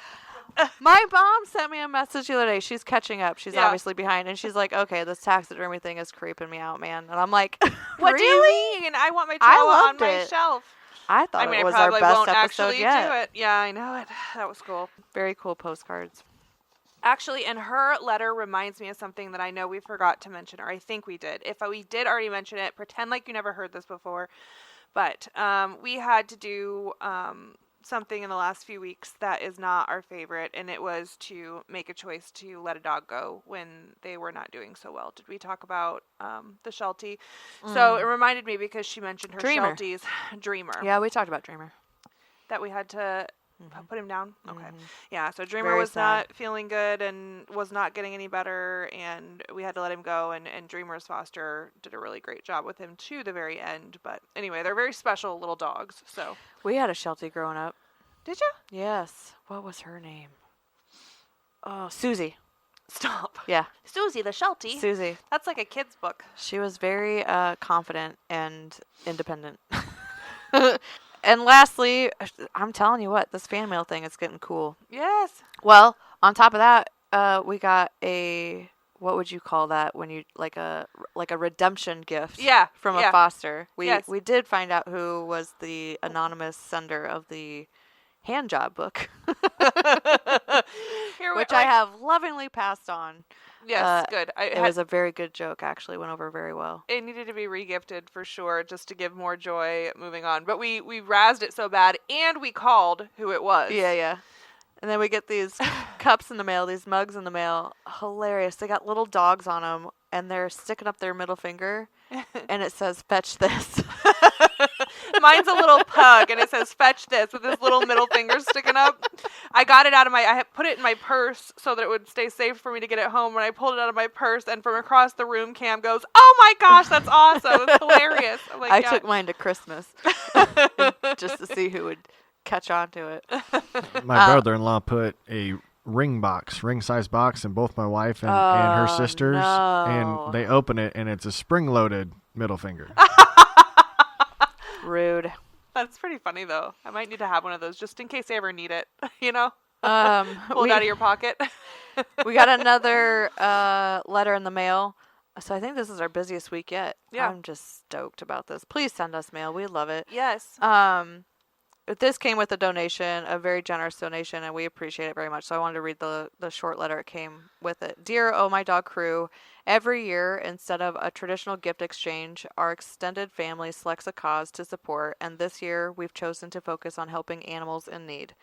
[SPEAKER 2] My mom sent me a message the other day. She's catching up. She's obviously behind. And she's like, okay, this taxidermy thing is creeping me out, man. And I'm like,
[SPEAKER 1] what do you mean? I want my Chihuahua on my shelf.
[SPEAKER 2] I thought
[SPEAKER 1] I
[SPEAKER 2] it was our
[SPEAKER 1] probably
[SPEAKER 2] best
[SPEAKER 1] won't
[SPEAKER 2] episode
[SPEAKER 1] actually
[SPEAKER 2] yet.
[SPEAKER 1] do it. Yeah, I know it. That was cool.
[SPEAKER 2] Very cool postcards.
[SPEAKER 1] Actually, and her letter reminds me of something that I know we forgot to mention, or I think we did. If we did already mention it, pretend like you never heard this before. But we had to do something in the last few weeks that is not our favorite, and it was to make a choice to let a dog go when they were not doing so well. Did we talk about the Sheltie? So it reminded me because she mentioned her
[SPEAKER 2] Dreamer.
[SPEAKER 1] Sheltie's Dreamer.
[SPEAKER 2] Yeah, we talked about Dreamer.
[SPEAKER 1] That we had to put him down? Okay. Yeah, so Dreamer
[SPEAKER 2] Very
[SPEAKER 1] was
[SPEAKER 2] sad.
[SPEAKER 1] not feeling good and was not getting any better, and we had to let him go, and Dreamer's foster did a really great job with him to the very end. But anyway, they're very special little dogs, so.
[SPEAKER 2] We had a Sheltie growing up.
[SPEAKER 1] Did you?
[SPEAKER 2] Yes. What was her name? Oh, Susie.
[SPEAKER 1] Stop.
[SPEAKER 2] Yeah,
[SPEAKER 1] Susie the Sheltie.
[SPEAKER 2] Susie.
[SPEAKER 1] That's like a kid's book.
[SPEAKER 2] She was very confident and independent. And lastly, I'm telling you what, this fan mail thing is getting cool.
[SPEAKER 1] Yes.
[SPEAKER 2] Well, on top of that, we got what would you call that when you like a redemption gift?
[SPEAKER 1] Yeah,
[SPEAKER 2] From
[SPEAKER 1] yeah.
[SPEAKER 2] a foster. We
[SPEAKER 1] Yes.
[SPEAKER 2] did find out who was the anonymous sender of the hand job book,
[SPEAKER 1] Here
[SPEAKER 2] which I have lovingly passed on.
[SPEAKER 1] Yes, good.
[SPEAKER 2] It was a very good joke, actually. Went over very well.
[SPEAKER 1] It needed to be regifted for sure, just to give more joy moving on. But we razzed it so bad, and we called who it was.
[SPEAKER 2] Yeah. And then we get these cups in the mail, these mugs in the mail. Hilarious. They got little dogs on them, and they're sticking up their middle finger, and it says, fetch this.
[SPEAKER 1] Mine's a little pug, and it says "fetch this" with his little middle finger sticking up. I got it out of I had put it in my purse so that it would stay safe for me to get it home. When I pulled it out of my purse, and from across the room, Cam goes, "Oh my gosh, that's awesome! It's hilarious!" I'm like,
[SPEAKER 2] I
[SPEAKER 1] yeah.
[SPEAKER 2] took mine to Christmas just to see who would catch on to it.
[SPEAKER 4] My brother-in-law put a ring-size box in both my wife and her sisters,
[SPEAKER 2] no.
[SPEAKER 4] and they open it, and it's a spring-loaded middle finger.
[SPEAKER 2] Rude.
[SPEAKER 1] That's pretty funny though. I might need to have one of those just in case I ever need it. You know? Pull it out of your pocket.
[SPEAKER 2] We got another letter in the mail. So I think this is our busiest week yet.
[SPEAKER 1] Yeah.
[SPEAKER 2] I'm just stoked about this. Please send us mail. We love it.
[SPEAKER 1] Yes.
[SPEAKER 2] This came with a donation, a very generous donation, and we appreciate it very much. So I wanted to read the short letter it came with it. Dear Oh My Dog crew, every year, instead of a traditional gift exchange, our extended family selects a cause to support, and this year we've chosen to focus on helping animals in need.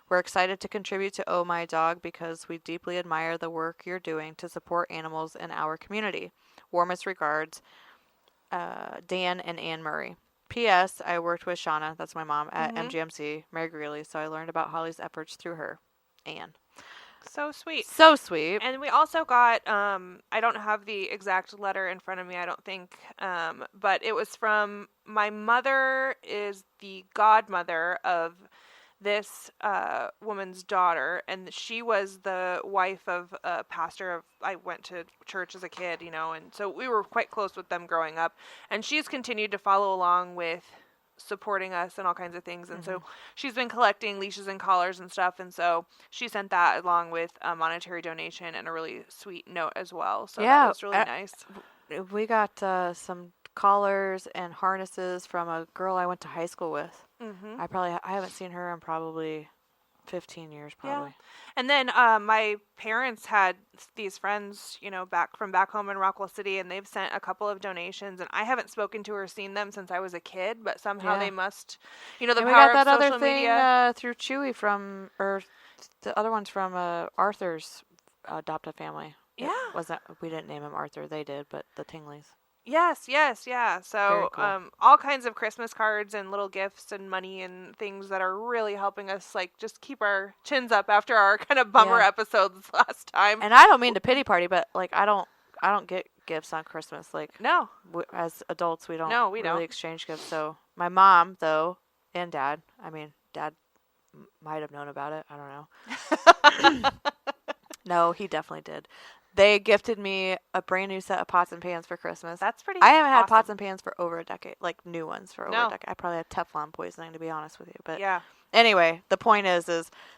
[SPEAKER 2] We're excited to contribute to Oh My Dog because we deeply admire the work you're doing to support animals in our community. Warmest regards, Dan and Anne Murray. P.S. I worked with Shauna, that's my mom, at MGMC, Mary Greeley, so I learned about Holly's efforts through her. Anne.
[SPEAKER 1] So sweet.
[SPEAKER 2] So sweet.
[SPEAKER 1] And we also got, I don't have the exact letter in front of me, I don't think, but it was from my mother is the godmother of this woman's daughter, and she was the wife of a pastor. I went to church as a kid, and so we were quite close with them growing up, and she's continued to follow along with supporting us and all kinds of things, and so she's been collecting leashes and collars and stuff, and so she sent that along with a monetary donation and a really sweet note as well, so that was really nice.
[SPEAKER 2] We got some collars and harnesses from a girl I went to high school with. I haven't seen her in probably 15 years, probably.
[SPEAKER 1] Yeah. And then my parents had these friends, back home in Rockwell City, and they've sent a couple of donations, and I haven't spoken to or seen them since I was a kid, but somehow they must, the
[SPEAKER 2] and
[SPEAKER 1] power
[SPEAKER 2] we got that
[SPEAKER 1] of social
[SPEAKER 2] other thing
[SPEAKER 1] media.
[SPEAKER 2] through Chewy or the other one's from Arthur's adopted family.
[SPEAKER 1] Yeah.
[SPEAKER 2] We didn't name him Arthur, they did, but the Tingleys.
[SPEAKER 1] Yes, yeah. So,
[SPEAKER 2] Very cool.
[SPEAKER 1] all kinds of Christmas cards and little gifts and money and things that are really helping us, just keep our chins up after our kind of bummer episodes last time.
[SPEAKER 2] And I don't mean to pity party, but I don't get gifts on Christmas.
[SPEAKER 1] No.
[SPEAKER 2] As adults, we don't
[SPEAKER 1] we
[SPEAKER 2] really
[SPEAKER 1] don't.
[SPEAKER 2] exchange gifts. So my mom, though, and dad. I mean, dad might have known about it. I don't know. No, he definitely did. They gifted me a brand new set of pots and pans for Christmas.
[SPEAKER 1] That's pretty
[SPEAKER 2] I haven't had
[SPEAKER 1] awesome.
[SPEAKER 2] pots and pans for over a decade, new ones for over a decade. I probably had Teflon poisoning, to be honest with you. But
[SPEAKER 1] yeah.
[SPEAKER 2] Anyway, the point is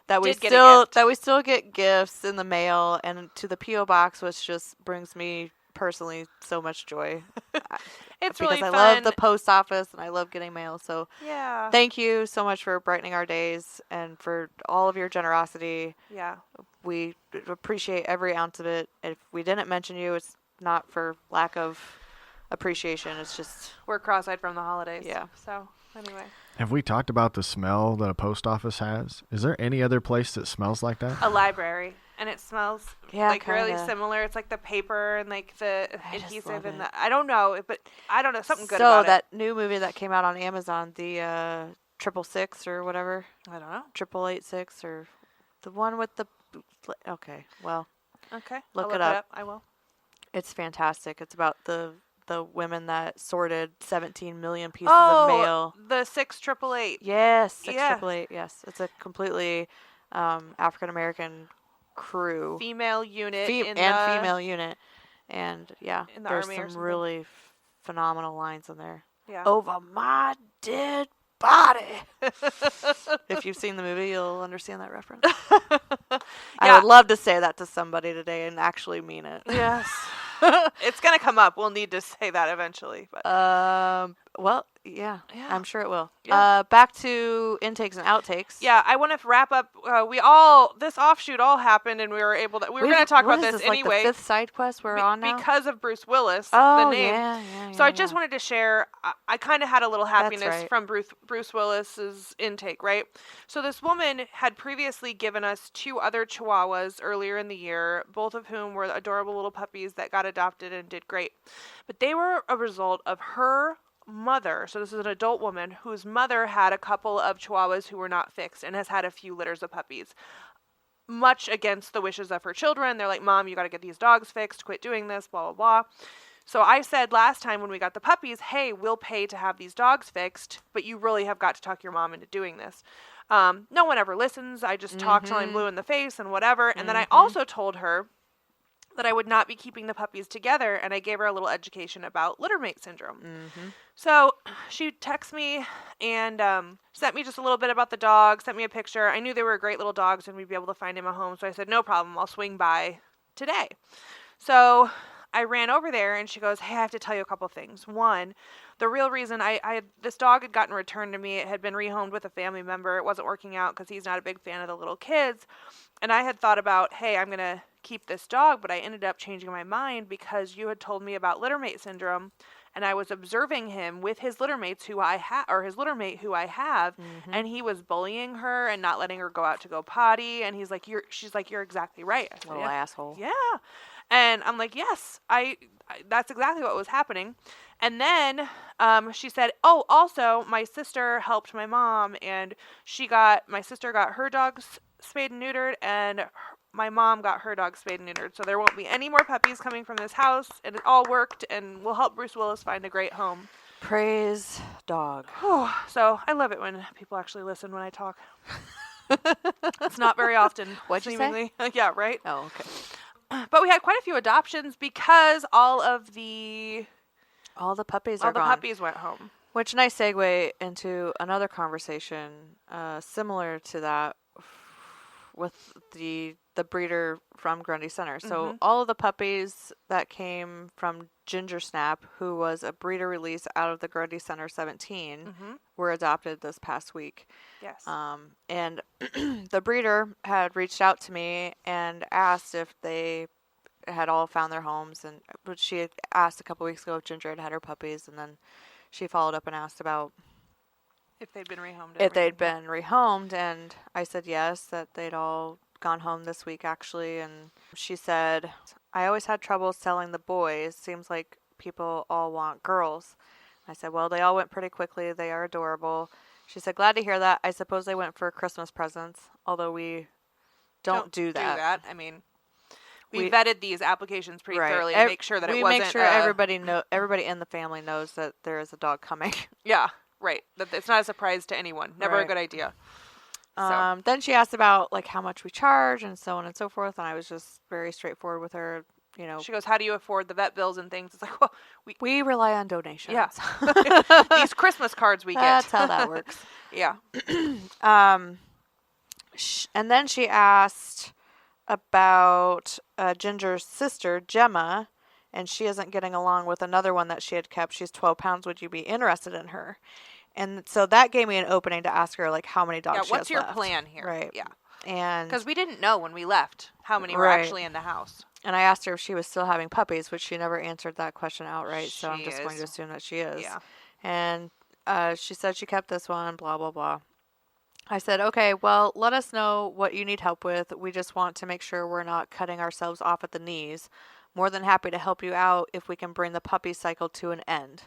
[SPEAKER 2] that we still get gifts in the mail and to the P.O. box, which just brings me personally so much joy.
[SPEAKER 1] It's
[SPEAKER 2] because
[SPEAKER 1] really
[SPEAKER 2] I
[SPEAKER 1] fun.
[SPEAKER 2] love the post office and I love getting mail. So
[SPEAKER 1] yeah.
[SPEAKER 2] Thank you so much for brightening our days and for all of your generosity.
[SPEAKER 1] Yeah.
[SPEAKER 2] We appreciate every ounce of it. If we didn't mention you, it's not for lack of appreciation. It's just
[SPEAKER 1] we're cross-eyed from the holidays.
[SPEAKER 2] Yeah.
[SPEAKER 1] So anyway.
[SPEAKER 4] Have we talked about the smell that a post office has? Is there any other place that smells like that?
[SPEAKER 1] A library. And it smells really
[SPEAKER 2] kinda.
[SPEAKER 1] Similar. It's like the paper and the
[SPEAKER 2] I just
[SPEAKER 1] adhesive
[SPEAKER 2] love
[SPEAKER 1] and
[SPEAKER 2] it.
[SPEAKER 1] I don't know, but I don't know, something good about
[SPEAKER 2] So that new movie that came out on Amazon, the 666 or whatever,
[SPEAKER 1] it. I don't know.
[SPEAKER 2] 8886 or the one with the okay, well,
[SPEAKER 1] Okay.
[SPEAKER 2] Look
[SPEAKER 1] I'll
[SPEAKER 2] it up.
[SPEAKER 1] I will.
[SPEAKER 2] it's fantastic. It's about the women that sorted 17 million pieces of mail.
[SPEAKER 1] The 6888.
[SPEAKER 2] Yes, 6
[SPEAKER 1] Yeah.
[SPEAKER 2] 888. Yes, it's a completely African American crew,
[SPEAKER 1] Female unit
[SPEAKER 2] female unit, and
[SPEAKER 1] in the
[SPEAKER 2] there's
[SPEAKER 1] army or
[SPEAKER 2] some
[SPEAKER 1] something.
[SPEAKER 2] really phenomenal lines in there.
[SPEAKER 1] Yeah.
[SPEAKER 2] Over my dead body. If you've seen the movie, you'll understand that reference. I would love to say that to somebody today and actually mean it.
[SPEAKER 1] Yes. It's gonna come up. We'll need to say that eventually. But
[SPEAKER 2] Well, yeah, I'm sure it will.
[SPEAKER 1] Yeah.
[SPEAKER 2] Back to intakes and outtakes.
[SPEAKER 1] yeah, I want to wrap up. This offshoot all happened, and we were able to. We were going to talk about this anyway.
[SPEAKER 2] Like the 5th side quest we're on now.
[SPEAKER 1] Because of Bruce Willis,
[SPEAKER 2] Oh,
[SPEAKER 1] the name.
[SPEAKER 2] yeah.
[SPEAKER 1] So I just wanted to share, I kind of had a little happiness
[SPEAKER 2] right.
[SPEAKER 1] from Bruce Willis's intake, right? So this woman had previously given us 2 other Chihuahuas earlier in the year, both of whom were adorable little puppies that got adopted and did great. But they were a result of her mother. So this is an adult woman whose mother had a couple of Chihuahuas who were not fixed and has had a few litters of puppies. Much against the wishes of her children. They're like, Mom, you got to get these dogs fixed. Quit doing this, blah, blah, blah. So I said last time when we got the puppies, hey, we'll pay to have these dogs fixed, but you really have got to talk your mom into doing this. No one ever listens. I just talk till I'm blue in the face and whatever. And then I also told her that I would not be keeping the puppies together, and I gave her a little education about littermate syndrome. So she texted me and sent me just a little bit about the dog, sent me a picture. I knew they were great little dogs and we'd be able to find him a home, so I said, no problem, I'll swing by today. So I ran over there and she goes, hey, I have to tell you a couple things. One, the real reason this dog had gotten returned to me, it had been rehomed with a family member. It wasn't working out because he's not a big fan of the little kids. And I had thought about, hey, I'm going to keep this dog, but I ended up changing my mind because you had told me about littermate syndrome, and I was observing him with his littermates who I have, or his littermate who I have, and he was bullying her and not letting her go out to go potty, and she's like, you're exactly right. I said,
[SPEAKER 2] Little
[SPEAKER 1] yeah.
[SPEAKER 2] asshole.
[SPEAKER 1] Yeah. And I'm like, yes, I that's exactly what was happening. And then she said, oh, also, my sister helped my mom, and my sister got her dogs spayed and neutered, and my mom got her dog spayed and neutered. So there won't be any more puppies coming from this house, and it all worked, and we'll help Bruce Willis find a great home.
[SPEAKER 2] Praise dog.
[SPEAKER 1] So I love it when people actually listen when I talk. It's not very often.
[SPEAKER 2] What'd you
[SPEAKER 1] say? Yeah, right?
[SPEAKER 2] Oh, okay.
[SPEAKER 1] But we had quite a few adoptions because all the
[SPEAKER 2] puppies are gone.
[SPEAKER 1] puppies went home.
[SPEAKER 2] Which nice segue into another conversation similar to that with the breeder from Grundy Center. So all of the puppies that came from Ginger Snap, who was a breeder release out of the Grundy Center 17, were adopted this past week.
[SPEAKER 1] Yes.
[SPEAKER 2] And the breeder had reached out to me and asked if they had all found their homes, and but she had asked a couple weeks ago if Ginger had her puppies, and then she followed up and asked about
[SPEAKER 1] if they'd been rehomed.
[SPEAKER 2] If they'd been rehomed, and I said yes, that they'd all gone home this week actually, and she said, I always had trouble selling the boys. Seems like people all want girls. I said, well, they all went pretty quickly. They are adorable. She said, glad to hear that. I suppose they went for Christmas presents, although we don't do that.
[SPEAKER 1] I mean, we vetted these applications pretty thoroughly to make sure that it wasn't...
[SPEAKER 2] We make sure everybody in the family knows that there is a dog coming.
[SPEAKER 1] Yeah, right. That it's not a surprise to anyone. Never a good idea. So.
[SPEAKER 2] Then she asked about like how much we charge and so on and so forth, and I was just very straightforward with her. You know,
[SPEAKER 1] she goes, how do you afford the vet bills and things? It's like, well,
[SPEAKER 2] we rely on donations.
[SPEAKER 1] Yeah. These Christmas cards we get.
[SPEAKER 2] That's how that works.
[SPEAKER 1] Yeah.
[SPEAKER 2] And then she asked about Ginger's sister, Gemma, and she isn't getting along with another one that she had kept. She's 12 pounds. Would you be interested in her? And so that gave me an opening to ask her, like, how many dogs she has
[SPEAKER 1] what's your
[SPEAKER 2] left.
[SPEAKER 1] plan here?
[SPEAKER 2] Right.
[SPEAKER 1] Yeah.
[SPEAKER 2] And
[SPEAKER 1] because we didn't know when we left how many were actually in the house.
[SPEAKER 2] And I asked her if she was still having puppies, which she never answered that question outright. So I'm just going to assume that she is.
[SPEAKER 1] Yeah.
[SPEAKER 2] And she said she kept this one, blah, blah, blah. I said, okay, well, let us know what you need help with. We just want to make sure we're not cutting ourselves off at the knees. More than happy to help you out if we can bring the puppy cycle to an end.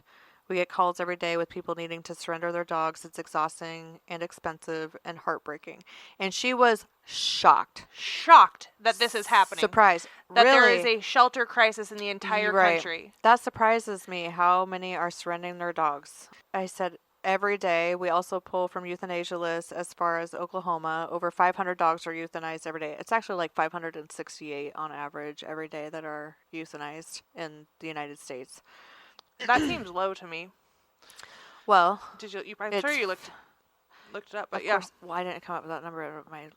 [SPEAKER 2] We get calls every day with people needing to surrender their dogs. It's exhausting and expensive and heartbreaking. And she was shocked.
[SPEAKER 1] Shocked that this is happening.
[SPEAKER 2] Surprised.
[SPEAKER 1] That
[SPEAKER 2] really?
[SPEAKER 1] There is a shelter crisis in the entire country.
[SPEAKER 2] That surprises me, how many are surrendering their dogs. I said, every day. We also pull from euthanasia lists as far as Oklahoma. Over 500 dogs are euthanized every day. It's actually like 568 on average every day that are euthanized in the United States.
[SPEAKER 1] That seems low to me.
[SPEAKER 2] Well,
[SPEAKER 1] I'm sure you looked it up, but
[SPEAKER 2] of course, why didn't it come up with that number in my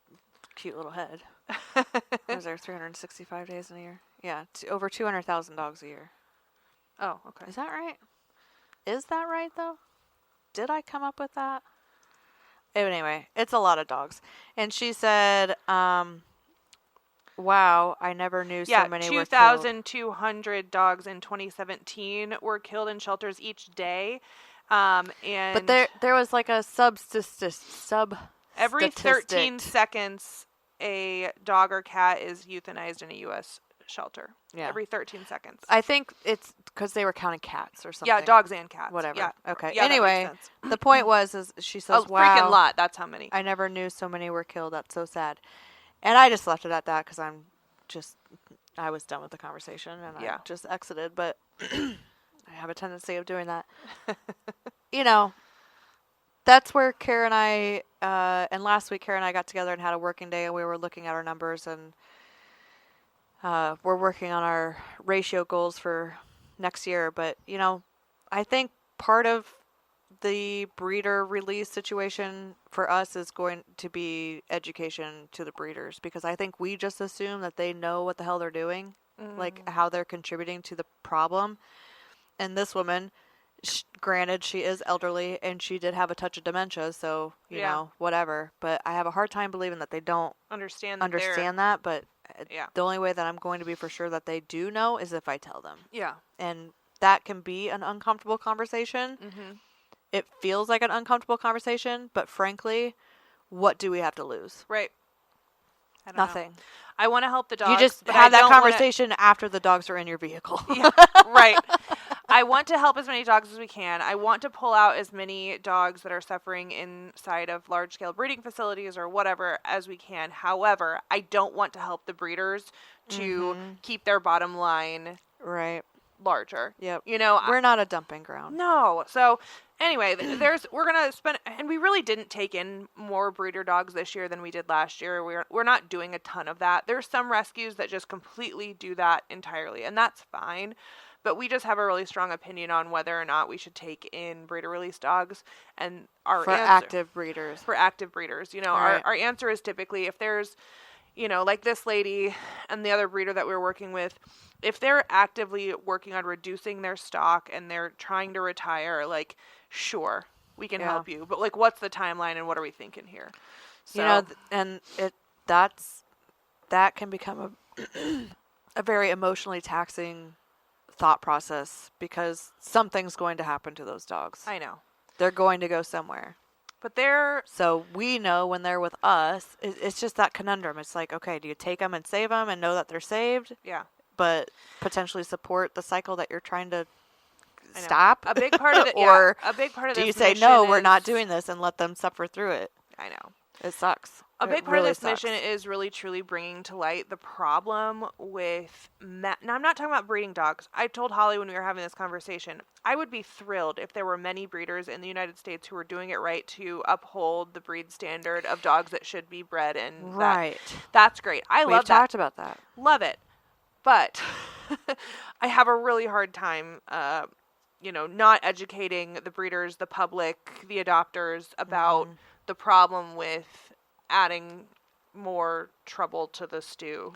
[SPEAKER 2] cute little head? Was there 365 days in a year? Yeah, over 200,000 dogs a year.
[SPEAKER 1] Oh, okay.
[SPEAKER 2] Is that right? Is that right, though? Did I come up with that? Anyway, it's a lot of dogs. And she said, wow, I never knew so many were killed.
[SPEAKER 1] 2,200 dogs in 2017 were killed in shelters each day. And
[SPEAKER 2] but there was like a
[SPEAKER 1] every 13 seconds, a dog or cat is euthanized in a U.S. shelter. Yeah. Every 13 seconds.
[SPEAKER 2] I think it's because they were counting cats or something.
[SPEAKER 1] Yeah, dogs and cats.
[SPEAKER 2] Whatever.
[SPEAKER 1] Yeah.
[SPEAKER 2] Okay.
[SPEAKER 1] Yeah,
[SPEAKER 2] anyway, the point is she says, wow.
[SPEAKER 1] Freaking lot. That's how many.
[SPEAKER 2] I never knew so many were killed. That's so sad. And I just left it at that because I was done with the conversation and I just exited. But I have a tendency of doing that. You know, that's where Kara and I, and last week Kara and I got together and had a working day and we were looking at our numbers and we're working on our ratio goals for next year. But, I think part of the breeder release situation for us is going to be education to the breeders, because I think we just assume that they know what the hell they're doing, like how they're contributing to the problem. And this woman, granted, she is elderly and she did have a touch of dementia, so, whatever. But I have a hard time believing that they don't
[SPEAKER 1] understand
[SPEAKER 2] that. But
[SPEAKER 1] Yeah.
[SPEAKER 2] the only way that I'm going to be for sure that they do know is if I tell them.
[SPEAKER 1] Yeah.
[SPEAKER 2] And that can be an uncomfortable conversation. It feels like an uncomfortable conversation, but frankly, what do we have to lose?
[SPEAKER 1] Right. I don't know.
[SPEAKER 2] Nothing.
[SPEAKER 1] I want to help the dogs.
[SPEAKER 2] You just
[SPEAKER 1] but
[SPEAKER 2] have
[SPEAKER 1] I
[SPEAKER 2] that
[SPEAKER 1] don't wanna-
[SPEAKER 2] conversation after the dogs are in your vehicle.
[SPEAKER 1] Yeah, right. I want to help as many dogs as we can. I want to pull out as many dogs that are suffering inside of large-scale breeding facilities or whatever as we can. However, I don't want to help the breeders to keep their bottom line
[SPEAKER 2] Right.
[SPEAKER 1] larger.
[SPEAKER 2] Yep.
[SPEAKER 1] We're
[SPEAKER 2] We're not a dumping ground.
[SPEAKER 1] No. So anyway, we're gonna spend, and we really didn't take in more breeder dogs this year than we did last year. We're not doing a ton of that. There's some rescues that just completely do that entirely, and that's fine. But we just have a really strong opinion on whether or not we should take in breeder release dogs, and
[SPEAKER 2] For active breeders.
[SPEAKER 1] for active breeders.
[SPEAKER 2] Right.
[SPEAKER 1] Our answer is typically if there's, like this lady and the other breeder that we were working with, if they're actively working on reducing their stock and they're trying to retire, like, sure, we can help you. But, like, what's the timeline and what are we thinking here? So,
[SPEAKER 2] And that can become a very emotionally taxing thought process, because something's going to happen to those dogs.
[SPEAKER 1] I know.
[SPEAKER 2] They're going to go somewhere.
[SPEAKER 1] But they're...
[SPEAKER 2] So we know when they're with us, it's just that conundrum. It's like, okay, do you take them and save them and know that they're saved,
[SPEAKER 1] Yeah.
[SPEAKER 2] but potentially support the cycle that you're trying to
[SPEAKER 1] I know.
[SPEAKER 2] stop?
[SPEAKER 1] A big part of it,
[SPEAKER 2] Or
[SPEAKER 1] a big part of
[SPEAKER 2] do
[SPEAKER 1] this
[SPEAKER 2] you say,
[SPEAKER 1] mission
[SPEAKER 2] no, we're not
[SPEAKER 1] is-
[SPEAKER 2] doing this, and let them suffer through it?
[SPEAKER 1] I know.
[SPEAKER 2] It sucks.
[SPEAKER 1] A
[SPEAKER 2] It
[SPEAKER 1] big part
[SPEAKER 2] really
[SPEAKER 1] of this
[SPEAKER 2] sucks.
[SPEAKER 1] mission is really truly bringing to light the problem with now I'm not talking about breeding dogs. I told Holly when we were having this conversation, I would be thrilled if there were many breeders in the United States who were doing it right to uphold the breed standard of dogs that should be bred, and
[SPEAKER 2] Right.
[SPEAKER 1] that's great. I
[SPEAKER 2] We've
[SPEAKER 1] love that.
[SPEAKER 2] talked about that.
[SPEAKER 1] Love it. But I have a really hard time not educating the breeders, the public, the adopters about the problem with adding more trouble to the stew,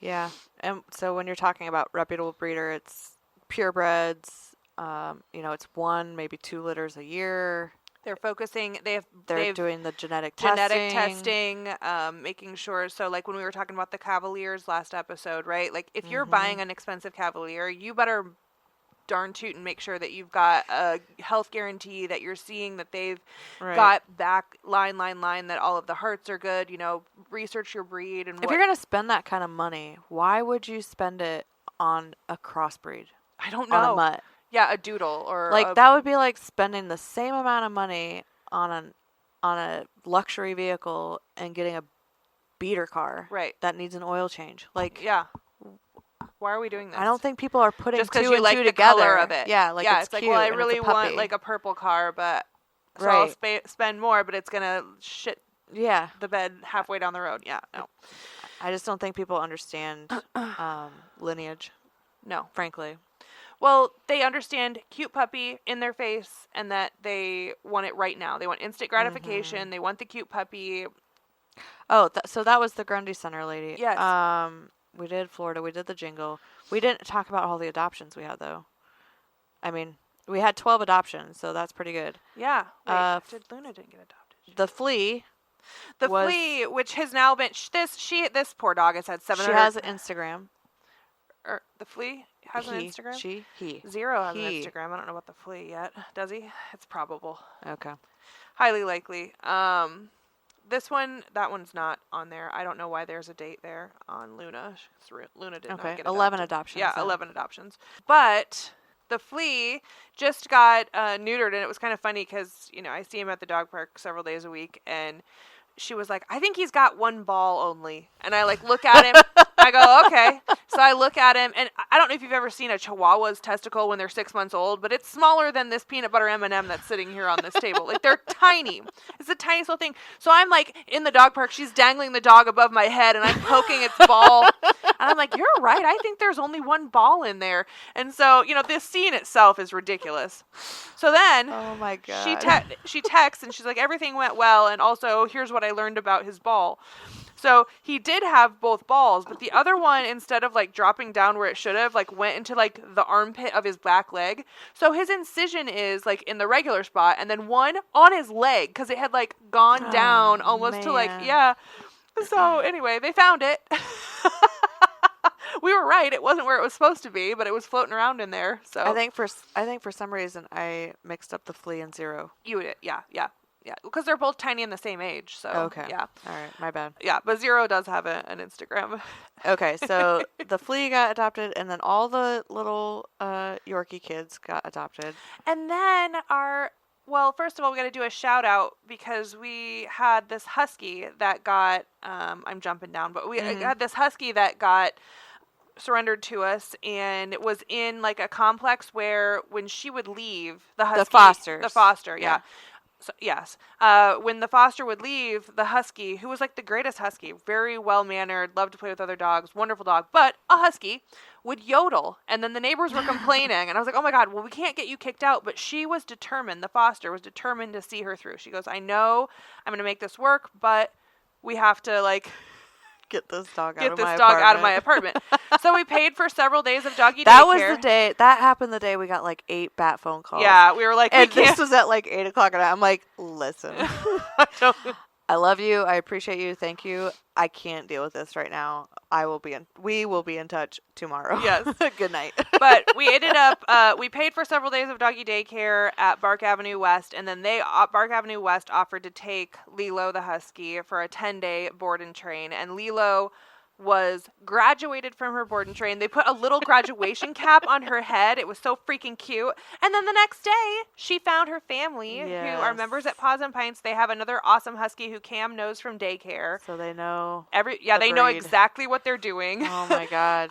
[SPEAKER 2] Yeah. And so when you're talking about reputable breeder, it's purebreds. It's 1, maybe 2 litters a year.
[SPEAKER 1] They're focusing, they've
[SPEAKER 2] doing the genetic
[SPEAKER 1] testing, making sure. So like when we were talking about the Cavaliers last episode, right? Like if you're buying an expensive Cavalier, you better darn toot and make sure that you've got a health guarantee, that you're seeing that they've got back line, that all of the hearts are good, research your breed. And
[SPEAKER 2] If you're going to spend that kind of money, why would you spend it on a crossbreed?
[SPEAKER 1] I don't know.
[SPEAKER 2] On a mutt?
[SPEAKER 1] Yeah, a doodle or
[SPEAKER 2] that would be like spending the same amount of money on a luxury vehicle and getting a beater car.
[SPEAKER 1] Right.
[SPEAKER 2] That needs an oil change. Like,
[SPEAKER 1] yeah. Why are we doing this?
[SPEAKER 2] I don't think people are putting
[SPEAKER 1] just because
[SPEAKER 2] two
[SPEAKER 1] you
[SPEAKER 2] and
[SPEAKER 1] like
[SPEAKER 2] two
[SPEAKER 1] the
[SPEAKER 2] together.
[SPEAKER 1] color of it.
[SPEAKER 2] Yeah, like
[SPEAKER 1] it's
[SPEAKER 2] it's
[SPEAKER 1] like,
[SPEAKER 2] cute
[SPEAKER 1] well, I
[SPEAKER 2] and
[SPEAKER 1] really
[SPEAKER 2] it's a
[SPEAKER 1] want
[SPEAKER 2] puppy.
[SPEAKER 1] like a purple car, but so
[SPEAKER 2] Right.
[SPEAKER 1] I'll spend more, but it's gonna shit
[SPEAKER 2] Yeah.
[SPEAKER 1] the bed halfway down the road. Yeah, no,
[SPEAKER 2] I just don't think people understand lineage,
[SPEAKER 1] no.
[SPEAKER 2] frankly.
[SPEAKER 1] Well, they understand cute puppy in their face, and that they want it right now. They want instant gratification. They want the cute puppy.
[SPEAKER 2] Oh, so that was the Grundy Center lady.
[SPEAKER 1] Yes.
[SPEAKER 2] We did Florida. We did the Jingle. We didn't talk about all the adoptions we had, though. I mean, we had 12 adoptions, so that's pretty good.
[SPEAKER 1] Yeah. Wait, Luna didn't get adopted.
[SPEAKER 2] The Flea.
[SPEAKER 1] The
[SPEAKER 2] was-
[SPEAKER 1] flea, which has now been this poor dog has had 700.
[SPEAKER 2] She has an Instagram.
[SPEAKER 1] The flea has an Instagram.
[SPEAKER 2] He.
[SPEAKER 1] Zero has
[SPEAKER 2] He.
[SPEAKER 1] an Instagram. I don't know about the flea yet. Does he? It's probable.
[SPEAKER 2] Okay.
[SPEAKER 1] Highly likely. That one's not on there. I don't know why there's a date there on Luna. Luna did not
[SPEAKER 2] Okay.
[SPEAKER 1] get
[SPEAKER 2] 11
[SPEAKER 1] adopted.
[SPEAKER 2] adoptions.
[SPEAKER 1] Yeah,
[SPEAKER 2] then.
[SPEAKER 1] 11 adoptions. But the flea just got neutered, and it was kind of funny because, I see him at the dog park several days a week, and she was like, I think he's got one ball only. And I look at him I go, okay. So I look at him, and I don't know if you've ever seen a Chihuahua's testicle when they're 6 months old, but it's smaller than this peanut butter M&M that's sitting here on this table. Like, they're tiny. It's the tiniest little thing. So I'm like in the dog park. She's dangling the dog above my head, and I'm poking its ball. And I'm like, you're right. I think there's only one ball in there. And so, this scene itself is ridiculous. So then
[SPEAKER 2] Oh my god.
[SPEAKER 1] she texts, and she's like, everything went well, and also here's what I learned about his ball. So he did have both balls, but the other one, instead of like dropping down where it should have, like went into like the armpit of his back leg. So his incision is like in the regular spot, and then one on his leg because it had like gone down almost to like,
[SPEAKER 2] man.
[SPEAKER 1] yeah. So anyway, they found it. We were right. It wasn't where it was supposed to be, but it was floating around in there. So
[SPEAKER 2] I think for some reason I mixed up the flea and Zero.
[SPEAKER 1] you would, yeah, because they're both tiny and the same age. So
[SPEAKER 2] Okay.
[SPEAKER 1] yeah,
[SPEAKER 2] All right. My bad.
[SPEAKER 1] yeah. But Zero does have an Instagram.
[SPEAKER 2] Okay. So the flea got adopted, and then all the little Yorkie kids got adopted.
[SPEAKER 1] And then first of all, we got to do a shout out because we had this husky that got, I'm jumping down, but we had this husky that got surrendered to us, and it was in like a complex where when she would leave, the foster, yeah. So, yes. When the foster would leave, the husky, who was like the greatest husky, very well-mannered, loved to play with other dogs, wonderful dog, but a husky, would yodel. And then the neighbors were complaining. And I was like, oh my God, well, we can't get you kicked out. But she was determined, the foster was determined to see her through. She goes, I know I'm going to make this work, but we have to like
[SPEAKER 2] Get this dog
[SPEAKER 1] out of my apartment. So we paid for several days of doggy
[SPEAKER 2] That
[SPEAKER 1] daycare.
[SPEAKER 2] was the day. That happened the day we got like 8 bat phone calls.
[SPEAKER 1] Yeah, we were like,
[SPEAKER 2] and
[SPEAKER 1] we can't.
[SPEAKER 2] this was at like 8 o'clock at night. I'm like, listen, I love you. I appreciate you. Thank you. I can't deal with this right now. We will be in touch tomorrow.
[SPEAKER 1] Yes.
[SPEAKER 2] Good night.
[SPEAKER 1] But we ended up, we paid for several days of doggy daycare at Bark Avenue West, and then Bark Avenue West offered to take Lilo the husky for a 10-day board and train, and Lilo was graduated from her board and train. They put a little graduation cap on her head. It was so freaking cute. And then the next day, she found her family who are members at Paws and Pints. They have another awesome husky who Cam knows from daycare.
[SPEAKER 2] So they know.
[SPEAKER 1] They know exactly what they're doing.
[SPEAKER 2] Oh my God.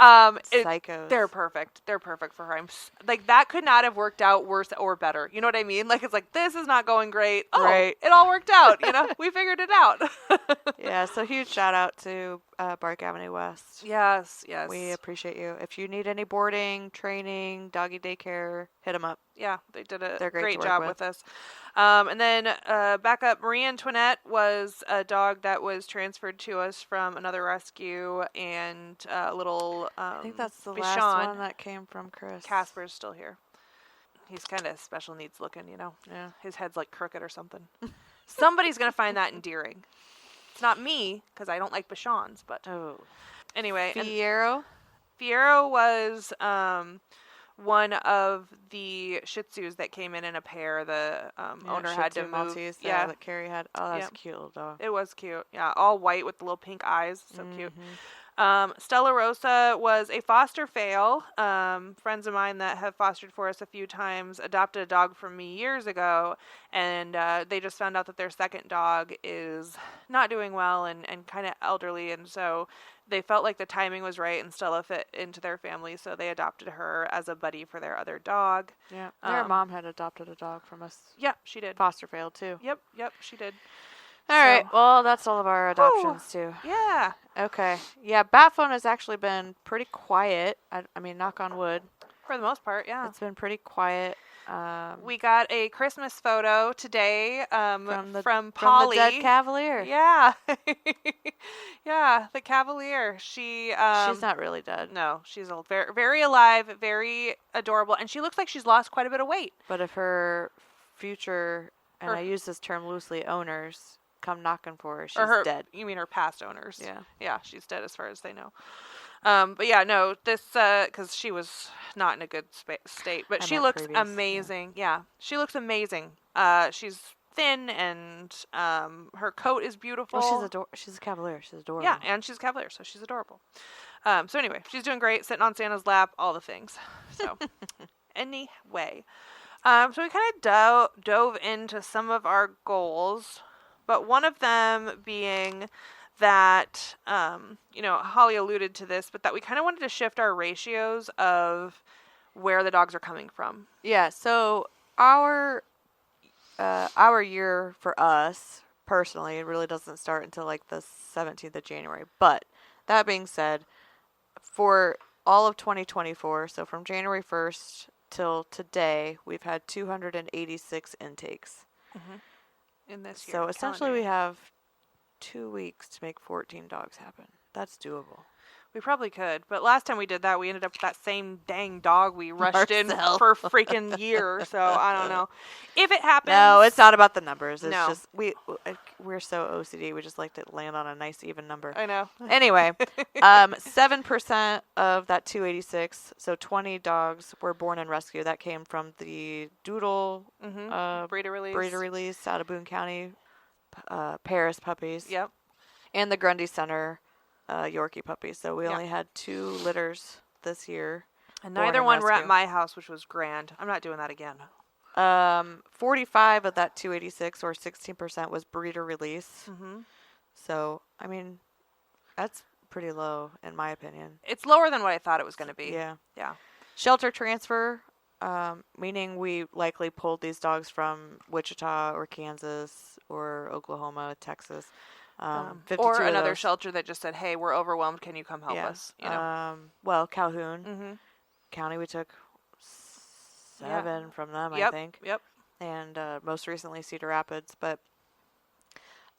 [SPEAKER 2] Psychos.
[SPEAKER 1] They're perfect. They're perfect for her. Like, that could not have worked out worse or better. You know what I mean? Like, it's like, this is not going great. Oh,
[SPEAKER 2] right.
[SPEAKER 1] It all worked out. We figured it out.
[SPEAKER 2] Yeah. So huge shout out to Bark Avenue West.
[SPEAKER 1] Yes.
[SPEAKER 2] We appreciate you. If you need any boarding, training, doggy daycare, hit them up.
[SPEAKER 1] Yeah, they did a
[SPEAKER 2] They're great
[SPEAKER 1] job with us. And then back up, Marie Antoinette was a dog that was transferred to us from another rescue, and a little
[SPEAKER 2] I think that's the
[SPEAKER 1] Bichon.
[SPEAKER 2] last one that came from Chris.
[SPEAKER 1] Casper's still here. He's kind of special needs looking,
[SPEAKER 2] Yeah.
[SPEAKER 1] His head's like crooked or something. Somebody's going to find that endearing. It's not me, because I don't like Bichons, but anyway.
[SPEAKER 2] Fiero?
[SPEAKER 1] Fiero was one of the Shih Tzus that came in a pair. The owner had to move.
[SPEAKER 2] Maltese, that Carrie had. Oh, that's a cute little dog.
[SPEAKER 1] It was cute. Yeah, all white with the little pink eyes. So cute. Stella Rosa was a foster fail. Friends of mine that have fostered for us a few times adopted a dog from me years ago, and they just found out that their second dog is not doing well and kind of elderly, and so they felt like the timing was right and Stella fit into their family, so they adopted her as a buddy for their other dog.
[SPEAKER 2] Yeah, their mom had adopted a dog from us.
[SPEAKER 1] Yeah, she did.
[SPEAKER 2] Foster failed too.
[SPEAKER 1] Yep, she did.
[SPEAKER 2] All right, well, that's all of our adoptions too.
[SPEAKER 1] Yeah.
[SPEAKER 2] Okay. Yeah, bat phone has actually been pretty quiet. I mean, knock on wood.
[SPEAKER 1] For the most part, yeah.
[SPEAKER 2] It's been pretty quiet.
[SPEAKER 1] We got a Christmas photo today from Polly.
[SPEAKER 2] From the dead Cavalier.
[SPEAKER 1] Yeah. Yeah, the Cavalier. She's
[SPEAKER 2] not really dead.
[SPEAKER 1] No, she's very, very alive, very adorable, and she looks like she's lost quite a bit of weight.
[SPEAKER 2] But if her future, and I use this term loosely, owners come knocking for her, she's dead.
[SPEAKER 1] You mean her past owners?
[SPEAKER 2] Yeah.
[SPEAKER 1] Yeah, she's dead as far as they know. But yeah, no, this, because she was not in a good state, but she looks amazing. Yeah, she looks amazing. She's thin, and her coat is beautiful.
[SPEAKER 2] Well, she's a Cavalier. She's adorable.
[SPEAKER 1] Yeah, and she's a Cavalier, so she's adorable. So anyway, she's doing great, sitting on Santa's lap, all the things. So anyway, so we kind of dove into some of our goals, but one of them being that, Holly alluded to this, but that we kind of wanted to shift our ratios of where the dogs are coming from.
[SPEAKER 2] Yeah, so our year for us personally, it really doesn't start until like the 17th of January. But that being said, for all of 2024, so from January 1st till today, we've had 286 intakes.
[SPEAKER 1] In this year.
[SPEAKER 2] So essentially
[SPEAKER 1] calendar
[SPEAKER 2] we
[SPEAKER 1] year.
[SPEAKER 2] have 2 weeks to make 14 dogs happen. That's doable.
[SPEAKER 1] We probably could, but last time we did that, we ended up with that same dang dog we rushed in
[SPEAKER 2] Marcel.
[SPEAKER 1] for a freaking year. So I don't know if it happens.
[SPEAKER 2] No, it's not about the numbers. It's
[SPEAKER 1] No.
[SPEAKER 2] just we're so OCD. We just like to land on a nice even number.
[SPEAKER 1] I know.
[SPEAKER 2] Anyway, 7% of that 286, so 20 dogs were born and rescue. That came from the Doodle
[SPEAKER 1] Breeder release.
[SPEAKER 2] release out of Boone County, Paris puppies.
[SPEAKER 1] Yep.
[SPEAKER 2] And the Grundy Center Yorkie puppies. So we only had 2 litters this year.
[SPEAKER 1] And
[SPEAKER 2] born
[SPEAKER 1] neither
[SPEAKER 2] and
[SPEAKER 1] one were at
[SPEAKER 2] rescue.
[SPEAKER 1] my house, which was grand. I'm not doing that again.
[SPEAKER 2] 45 of that 286, or 16%, was breeder release. So, I mean, that's pretty low in my opinion.
[SPEAKER 1] It's lower than what I thought it was going to be.
[SPEAKER 2] Yeah.
[SPEAKER 1] Yeah.
[SPEAKER 2] Shelter transfer, meaning we likely pulled these dogs from Wichita or Kansas or Oklahoma, Texas. 52
[SPEAKER 1] Or
[SPEAKER 2] of
[SPEAKER 1] another
[SPEAKER 2] those.
[SPEAKER 1] shelter that just said, "Hey, we're overwhelmed. Can you come help us?"
[SPEAKER 2] Well, Calhoun County, we took 7 from them, I think.
[SPEAKER 1] Yep.
[SPEAKER 2] And most recently Cedar Rapids, but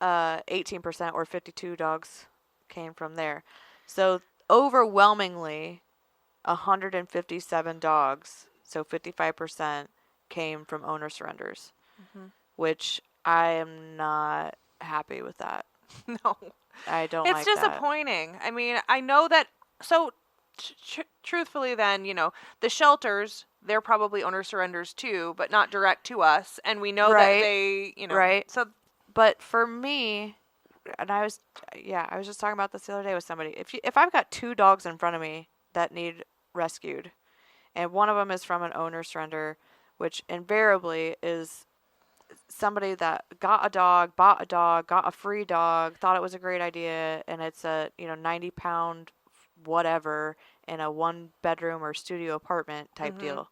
[SPEAKER 2] 18% or 52 dogs came from there. So overwhelmingly 157 dogs, so 55%, came from owner surrenders, which I am not happy with that.
[SPEAKER 1] No.
[SPEAKER 2] I don't
[SPEAKER 1] It's
[SPEAKER 2] like that.
[SPEAKER 1] disappointing. I mean, I know that. So, truthfully, then, the shelters, they're probably owner surrenders too, but not direct to us. And we know that
[SPEAKER 2] Right.
[SPEAKER 1] they,
[SPEAKER 2] Right.
[SPEAKER 1] So,
[SPEAKER 2] But for me, and I was just talking about this the other day with somebody. If I've got 2 dogs in front of me that need rescued, and one of them is from an owner surrender, which invariably is somebody that got a dog, bought a dog, got a free dog, thought it was a great idea, and it's a 90-pound whatever in a 1-bedroom or studio apartment type deal.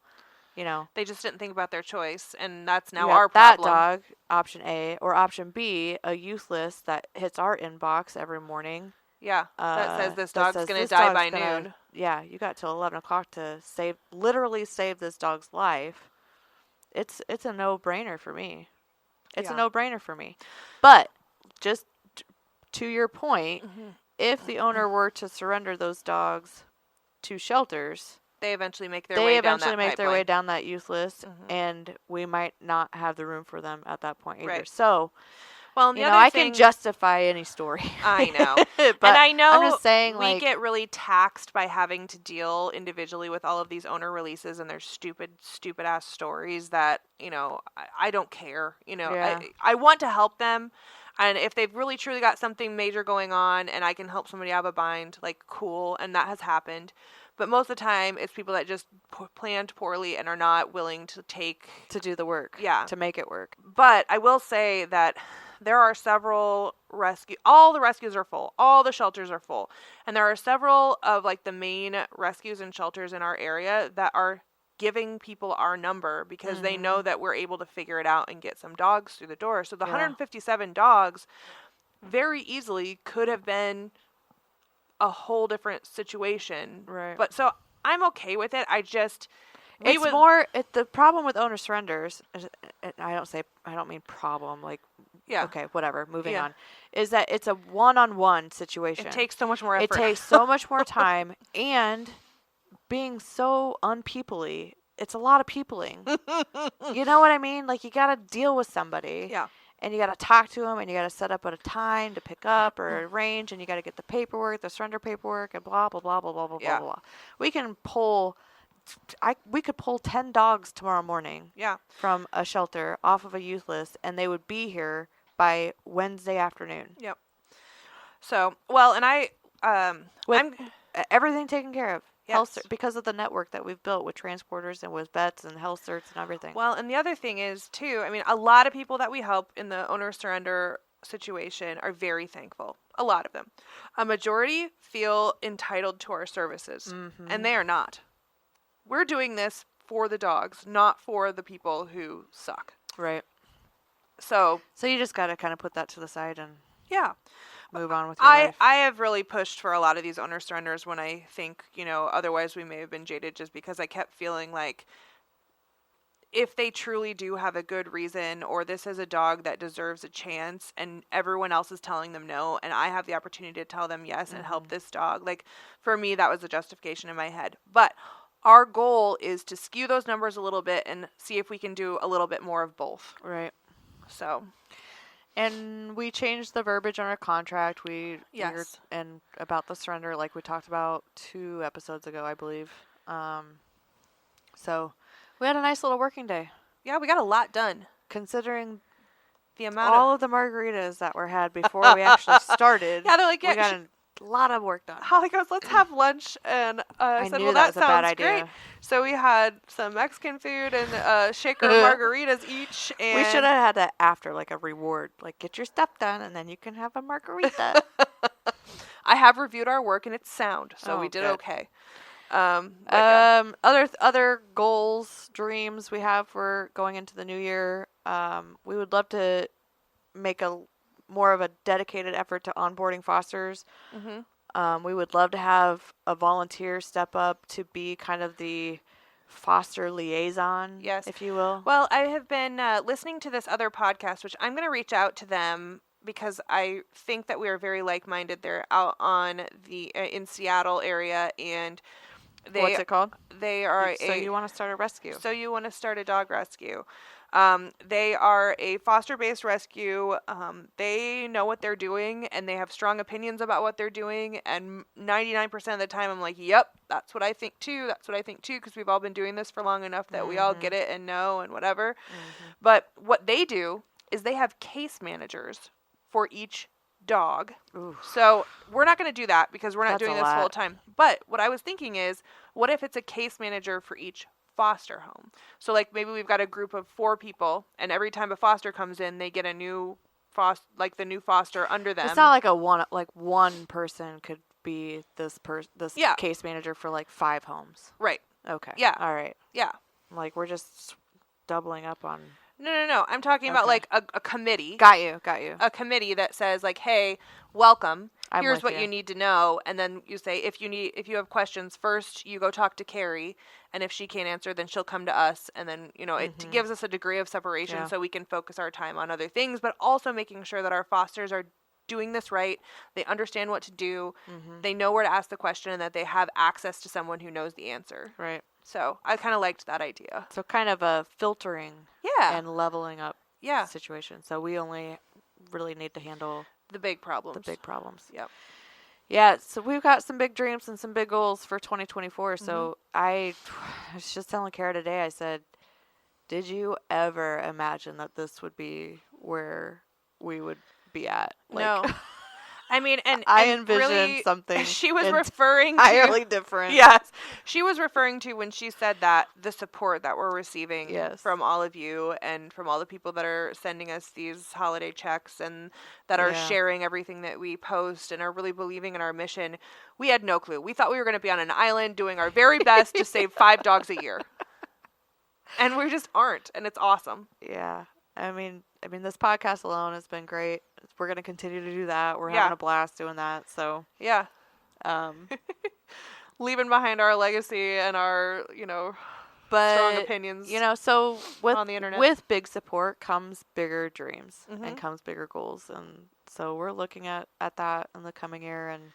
[SPEAKER 1] they just didn't think about their choice, and that's now
[SPEAKER 2] You got
[SPEAKER 1] our
[SPEAKER 2] that
[SPEAKER 1] problem.
[SPEAKER 2] dog, option A, or option B, a youth list that hits our inbox every morning.
[SPEAKER 1] Yeah, that says this
[SPEAKER 2] that
[SPEAKER 1] dog's
[SPEAKER 2] says
[SPEAKER 1] going to
[SPEAKER 2] this
[SPEAKER 1] die
[SPEAKER 2] dog's
[SPEAKER 1] by
[SPEAKER 2] gonna-
[SPEAKER 1] noon.
[SPEAKER 2] Yeah, you got till 11 o'clock to literally save this dog's life. It's a no-brainer for me. It's a
[SPEAKER 1] Yeah.
[SPEAKER 2] no-brainer for me. But just to your point, if the owner were to surrender those dogs to shelters,
[SPEAKER 1] They eventually make their
[SPEAKER 2] they
[SPEAKER 1] way
[SPEAKER 2] eventually
[SPEAKER 1] down that
[SPEAKER 2] make their way
[SPEAKER 1] pipeline.
[SPEAKER 2] down that youth list, and we might not have the room for them at that point either.
[SPEAKER 1] Right.
[SPEAKER 2] So,
[SPEAKER 1] Well, and the other
[SPEAKER 2] I
[SPEAKER 1] thing,
[SPEAKER 2] can justify any story.
[SPEAKER 1] I know.
[SPEAKER 2] But
[SPEAKER 1] and I know
[SPEAKER 2] I'm just saying,
[SPEAKER 1] we
[SPEAKER 2] like,
[SPEAKER 1] get really taxed by having to deal individually with all of these owner releases and their stupid ass stories that, I don't care.
[SPEAKER 2] Yeah.
[SPEAKER 1] I want to help them. And if they've really truly got something major going on and I can help somebody out of a bind, like, cool. And that has happened. But most of the time, it's people that just planned poorly and are not willing to
[SPEAKER 2] to do the work.
[SPEAKER 1] Yeah.
[SPEAKER 2] To make it work.
[SPEAKER 1] But I will say that there are several all the rescues are full. All the shelters are full. And there are several of, like, the main rescues and shelters in our area that are giving people our number because they know that we're able to figure it out and get some dogs through the door. So the 157 dogs very easily could have been a whole different situation.
[SPEAKER 2] Right.
[SPEAKER 1] But so I'm okay with it. I just...
[SPEAKER 2] the problem with owner surrenders, I don't mean problem, like,
[SPEAKER 1] Yeah.
[SPEAKER 2] okay, whatever, moving
[SPEAKER 1] Yeah.
[SPEAKER 2] on, is that it's a one-on-one situation.
[SPEAKER 1] It takes so much more effort.
[SPEAKER 2] It takes so much more time, and being so unpeopley, it's a lot of peopling. You know what I mean? Like, you got to deal with somebody.
[SPEAKER 1] Yeah.
[SPEAKER 2] And you got to talk to them, and you got to set up at a time to pick up or arrange, and you got to get the paperwork, the surrender paperwork, and blah, blah, blah, blah, blah, blah,
[SPEAKER 1] Yeah.
[SPEAKER 2] blah, blah. We could pull 10 dogs tomorrow morning
[SPEAKER 1] Yeah.
[SPEAKER 2] from a shelter off of a youth list, and they would be here by Wednesday afternoon.
[SPEAKER 1] Yep. So, well, and
[SPEAKER 2] With everything taken care of.
[SPEAKER 1] Yes.
[SPEAKER 2] Because of the network that we've built with transporters and with vets and health certs and everything.
[SPEAKER 1] well, and the other thing is too, I mean, a lot of people that we help in the owner surrender situation are very thankful. A lot of them. A majority feel entitled to our services, and they are not. We're doing this for the dogs, not for the people who suck.
[SPEAKER 2] Right.
[SPEAKER 1] So
[SPEAKER 2] you just got to kind of put that to the side and
[SPEAKER 1] yeah.
[SPEAKER 2] move on with your life.
[SPEAKER 1] I have really pushed for a lot of these owner surrenders when I think, otherwise we may have been jaded, just because I kept feeling like if they truly do have a good reason, or this is a dog that deserves a chance and everyone else is telling them no, and I have the opportunity to tell them yes and help this dog, like, for me, that was the justification in my head. But our goal is to skew those numbers a little bit and see if we can do a little bit more of both.
[SPEAKER 2] Right.
[SPEAKER 1] So,
[SPEAKER 2] and we changed the verbiage on our contract.
[SPEAKER 1] Yes.
[SPEAKER 2] And about the surrender, like we talked about 2 episodes ago, I believe. So we had a nice little working day.
[SPEAKER 1] yeah, we got a lot done.
[SPEAKER 2] Considering
[SPEAKER 1] The amount
[SPEAKER 2] all of the margaritas that were had before we actually started,
[SPEAKER 1] Yeah, they're like,
[SPEAKER 2] we
[SPEAKER 1] yeah,
[SPEAKER 2] got a lot of work done.
[SPEAKER 1] Holly goes, let's have lunch, and I said,
[SPEAKER 2] knew
[SPEAKER 1] well,
[SPEAKER 2] that
[SPEAKER 1] that
[SPEAKER 2] was a bad
[SPEAKER 1] sounds
[SPEAKER 2] idea.
[SPEAKER 1] great. So we had some Mexican food and shaker margaritas each, and
[SPEAKER 2] We should have had that after, like a reward. Like, get your stuff done, and then you can have a margarita.
[SPEAKER 1] I have reviewed our work, and it's sound, so
[SPEAKER 2] Oh,
[SPEAKER 1] we did
[SPEAKER 2] good.
[SPEAKER 1] okay. But yeah.
[SPEAKER 2] Other goals, dreams we have for going into the new year. We would love to make more of a dedicated effort to onboarding fosters. We would love to have a volunteer step up to be kind of the foster liaison,
[SPEAKER 1] Yes.
[SPEAKER 2] if you will.
[SPEAKER 1] Well, I have been listening to this other podcast, which I'm going to reach out to them because I think that we are very like-minded. They're out on the in Seattle area, and
[SPEAKER 2] What's it called?
[SPEAKER 1] They are
[SPEAKER 2] So you want to start a rescue?
[SPEAKER 1] So you want to start a dog rescue. They are a foster-based rescue. They know what they're doing, and they have strong opinions about what they're doing. And 99% of the time, I'm like, yep, that's what I think too. That's what I think too, because we've all been doing this for long enough that we all get it and know and whatever. But what they do is they have case managers for each dog.
[SPEAKER 2] Ooh.
[SPEAKER 1] So we're not going to do that because we're not
[SPEAKER 2] That's
[SPEAKER 1] doing
[SPEAKER 2] a
[SPEAKER 1] this full
[SPEAKER 2] lot.
[SPEAKER 1] time. But what I was thinking is, what if it's a case manager for each foster home? So like maybe we've got a group of 4 people, and every time a foster comes in, they get a new the new foster under them.
[SPEAKER 2] It's not like one person could be this
[SPEAKER 1] Yeah.
[SPEAKER 2] case manager for like 5 homes.
[SPEAKER 1] Right.
[SPEAKER 2] Okay.
[SPEAKER 1] Yeah.
[SPEAKER 2] All right.
[SPEAKER 1] Yeah.
[SPEAKER 2] Like we're just doubling up on.
[SPEAKER 1] No. I'm talking about
[SPEAKER 2] Okay.
[SPEAKER 1] like a committee.
[SPEAKER 2] Got you.
[SPEAKER 1] A committee that says like, hey, welcome.
[SPEAKER 2] I'm
[SPEAKER 1] Here's
[SPEAKER 2] with
[SPEAKER 1] what
[SPEAKER 2] you.
[SPEAKER 1] you need to know, and then you say if you have questions, first you go talk to Carrie, and if she can't answer, then she'll come to us, and then it gives us a degree of separation
[SPEAKER 2] Yeah.
[SPEAKER 1] so we can focus our time on other things, but also making sure that our fosters are doing this right. They understand what to do. They know where to ask the question, and that they have access to someone who knows the answer.
[SPEAKER 2] Right.
[SPEAKER 1] So I kind of liked that idea.
[SPEAKER 2] So kind of a filtering
[SPEAKER 1] Yeah.
[SPEAKER 2] and leveling up
[SPEAKER 1] Yeah.
[SPEAKER 2] situation. So we only really need to handle
[SPEAKER 1] The big problems.
[SPEAKER 2] the big problems.
[SPEAKER 1] Yep.
[SPEAKER 2] Yeah, so we've got some big dreams and some big goals for 2024. So I was just telling Kara today, I said, did you ever imagine that this would be where we would be at?
[SPEAKER 1] No. I mean, and
[SPEAKER 2] I
[SPEAKER 1] and
[SPEAKER 2] envisioned
[SPEAKER 1] really,
[SPEAKER 2] something
[SPEAKER 1] she was referring to
[SPEAKER 2] entirely different.
[SPEAKER 1] Yes. She was referring to, when she said that, the support that we're receiving
[SPEAKER 2] Yes.
[SPEAKER 1] from all of you and from all the people that are sending us these holiday checks and that are
[SPEAKER 2] Yeah.
[SPEAKER 1] sharing everything that we post and are really believing in our mission. We had no clue. We thought we were going to be on an island doing our very best to save 5 dogs a year. And we just aren't, and it's awesome.
[SPEAKER 2] Yeah. I mean, this podcast alone has been great. We're going to continue to do that. We're
[SPEAKER 1] Yeah.
[SPEAKER 2] having a blast doing that. So,
[SPEAKER 1] Yeah.
[SPEAKER 2] um,
[SPEAKER 1] Leaving behind our legacy and our,
[SPEAKER 2] but
[SPEAKER 1] strong opinions.
[SPEAKER 2] So with
[SPEAKER 1] on the internet.
[SPEAKER 2] with big support comes bigger dreams
[SPEAKER 1] Mhm.
[SPEAKER 2] and comes bigger goals, and so we're looking at that in the coming year, and